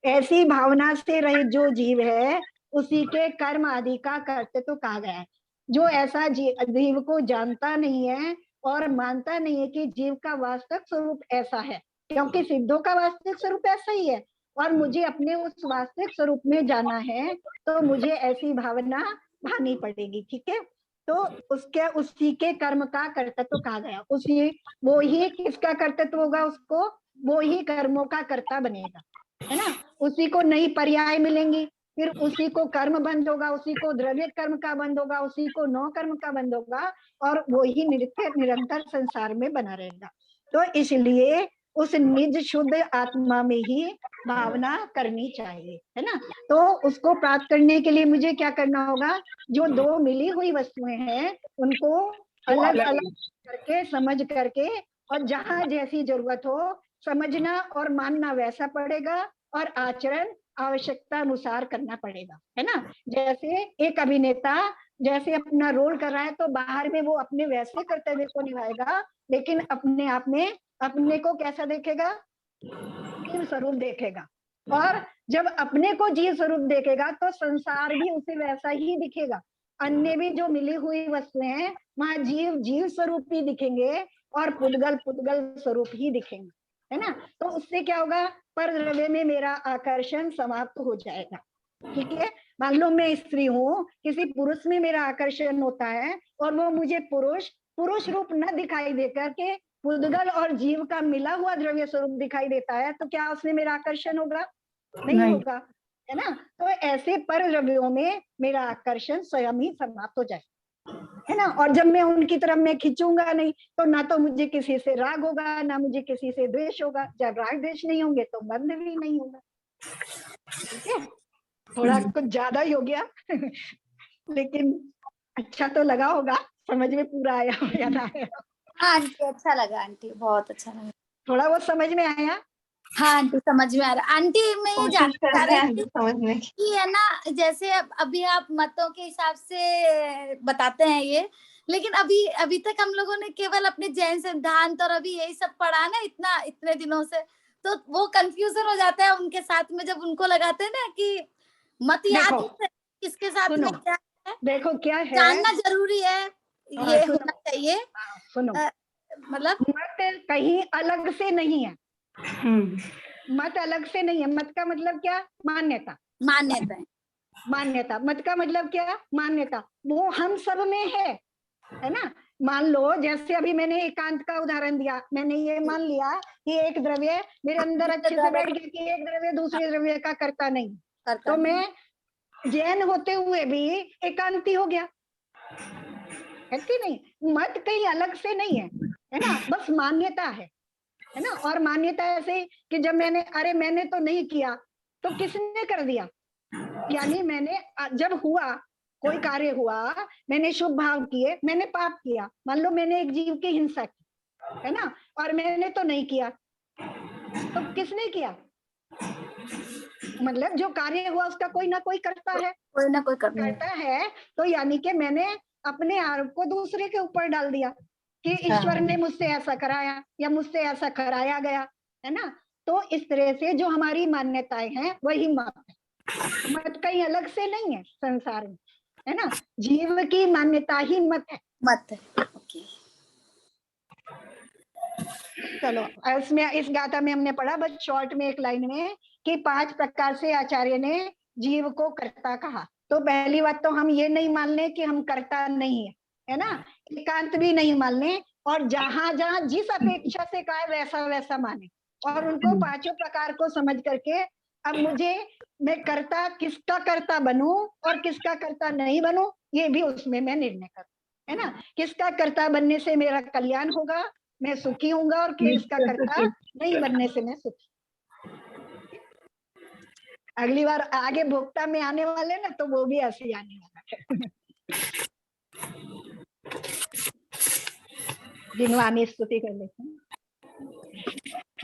ऐसी भावना से रहित जो जीव है उसी के कर्म आदि का कर्तव्य तो कहा गया है। जो ऐसा जीव को जानता नहीं है और मानता नहीं है कि जीव का वास्तविक स्वरूप ऐसा है, क्योंकि सिद्धों का वास्तविक स्वरूप ऐसा ही है और मुझे अपने उस वास्तविक स्वरूप में जाना है, तो मुझे ऐसी भावना भानी पड़ेगी। ठीक है, तो उसके उसी के कर्म का कर्तव्य कहा गया। उसी वो ही किसका कर्तव्य होगा? उसको वो ही कर्मों का कर्ता बनेगा, है ना। उसी को नई पर्याय मिलेंगी, फिर उसी को कर्म बंद होगा, उसी को द्रव्य कर्म का बंद होगा, उसी को नौ कर्म का बंद होगा, और वो ही निरंतर संसार में बना रहेगा। तो इसलिए उस निज शुद्ध आत्मा में ही भावना करनी चाहिए, है ना। तो उसको प्राप्त करने के लिए मुझे क्या करना होगा? जो दो मिली हुई वस्तुएं हैं उनको अलग अलग करके, समझ करके, और जहां जैसी जरूरत हो समझना और मानना वैसा पड़ेगा, और आचरण आवश्यकता अनुसार करना पड़ेगा, है ना। जैसे एक अभिनेता जैसे अपना रोल कर रहा है, तो बाहर में वो अपने वैसे कर्तव्य को निभाएगा, लेकिन अपने आप में अपने को कैसा देखेगा? जीव स्वरूप देखेगा। और जब अपने को जीव स्वरूप देखेगा तो संसार भी उसे वैसा ही दिखेगा। अन्य भी जो मिली हुई वस्तुएं हैं वहां जीव जीव स्वरूप ही दिखेंगे और पुद्गल पुद्गल स्वरूप ही दिखेंगे, है ना। तो उससे क्या होगा? पर द्रव्य में मेरा आकर्षण समाप्त हो जाएगा। ठीक है, मान लो मैं स्त्री हूँ, किसी पुरुष में मेरा आकर्षण होता है और वो मुझे पुरुष रूप न दिखाई दे करके पुद्गल और जीव का मिला हुआ द्रव्य स्वरूप दिखाई देता है, तो क्या उसमें मेरा आकर्षण होगा? नहीं होगा, है ना। तो ऐसे पर द्रव्यों में मेरा आकर्षण स्वयं ही समाप्त हो जाए। है ना। और जब मैं उनकी तरफ मैं खिंचूंगा नहीं तो ना तो मुझे किसी से राग होगा ना मुझे किसी से द्वेष होगा। जब राग द्वेष नहीं होंगे तो बंध भी नहीं होगा। ठीक है, थोड़ा कुछ ज्यादा ही हो गया लेकिन अच्छा तो लगा होगा, समझ में पूरा आया हो या ना आया? हाँ आंटी अच्छा लगा, आंटी बहुत अच्छा लगा। थोड़ा बहुत समझ में आया? हाँ आंटी समझ में आ रहा। आंटी मैं ये कोशिश जानना चाह करते रही हैं थी समझने की। कि है ना, जैसे अभी आप मतों के हिसाब से बताते हैं ये, लेकिन अभी तक हम लोगों ने केवल अपने जैन सिद्धांत और अभी यही सब पढ़ा ना इतने दिनों से, तो वो कंफ्यूजन हो जाता है उनके साथ में जब उनको लगाते हैं ना कि मत याद देखो, ही किसके साथ सुनो, में क्या है, देखो क्या है, जानना जरूरी है, ये सुनो, होना चाहिए। सुनो, मतलब मत कहीं अलग से नहीं है। मत अलग से नहीं है। मत का मतलब क्या? मान्यता। मान्यता है। मान्यता, मत का मतलब क्या? मान्यता। वो हम सब में है ना। मान लो जैसे अभी मैंने एकांत का उदाहरण दिया, मैंने ये मान लिया कि एक द्रव्य मेरे अंदर अच्छे से बैठ गया कि एक द्रव्य दूसरे द्रव्य का करता नहीं, तो मैं जैन होते हुए भी एकांती हो गया, है कि नहीं। मत कहीं अलग से नहीं है ना, बस मान्यता है ना। और मान्यता ऐसे कि जब मैंने तो नहीं किया, तो किसने कर दिया? यानी मैंने जब हुआ कोई कार्य हुआ, मैंने शुभ भाव किए, मैंने पाप किया। मान लो मैंने एक जीव की हिंसा की, है ना, और मैंने तो नहीं किया, तो किसने किया? मतलब जो कार्य हुआ उसका कोई ना कोई करता है, कोई ना कोई करता है। तो यानी कि मैंने अपने आरोप को दूसरे के ऊपर डाल दिया कि ईश्वर ने मुझसे ऐसा कराया या मुझसे ऐसा कराया गया, है ना। तो इस तरह से जो हमारी मान्यताएं हैं वही मत है। मत कहीं अलग से नहीं है संसार में, है ना। जीव की मान्यता ही मत है। मत है। ओके चलो, इसमें इस गाथा में हमने पढ़ा बस शॉर्ट में एक लाइन में कि 5 प्रकार से आचार्य ने जीव को कर्ता कहा। तो पहली बात तो हम ये नहीं मान ले कि हम कर्ता नहीं है ना, एकांत भी नहीं मान ले, और जहां जहां जिस अपेक्षा से कहा वैसा वैसा माने, और उनको 5 प्रकार को समझ करके अब मैं कर्ता किसका कर्ता बनूं और किसका कर्ता नहीं बनूं, ये भी उसमें मैं निर्णय करूं, है ना। किसका कर्ता बनने से मेरा कल्याण होगा, मैं सुखी होऊंगा, और किसका कर्ता नहीं बनने से मैं सुखी। अगली बार आगे भोक्ता में आने वाले ना, तो वो भी ऐसे ही आने वाला है। जिनवानी स्तुति कर लेते हैं।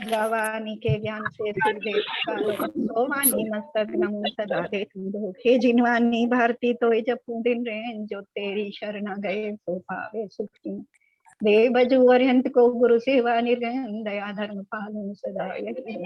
भवानी के ज्ञान से सिद्धे सोवानी मस्तक नमो सदा दे तू हे जिनवानी भारती तो जपू दिन रें जो तेरी शरण गए सो पावे सुखी दे बजू अरिहंत को गुरु सेवा निर्गन दया धर्म पालन सदा यही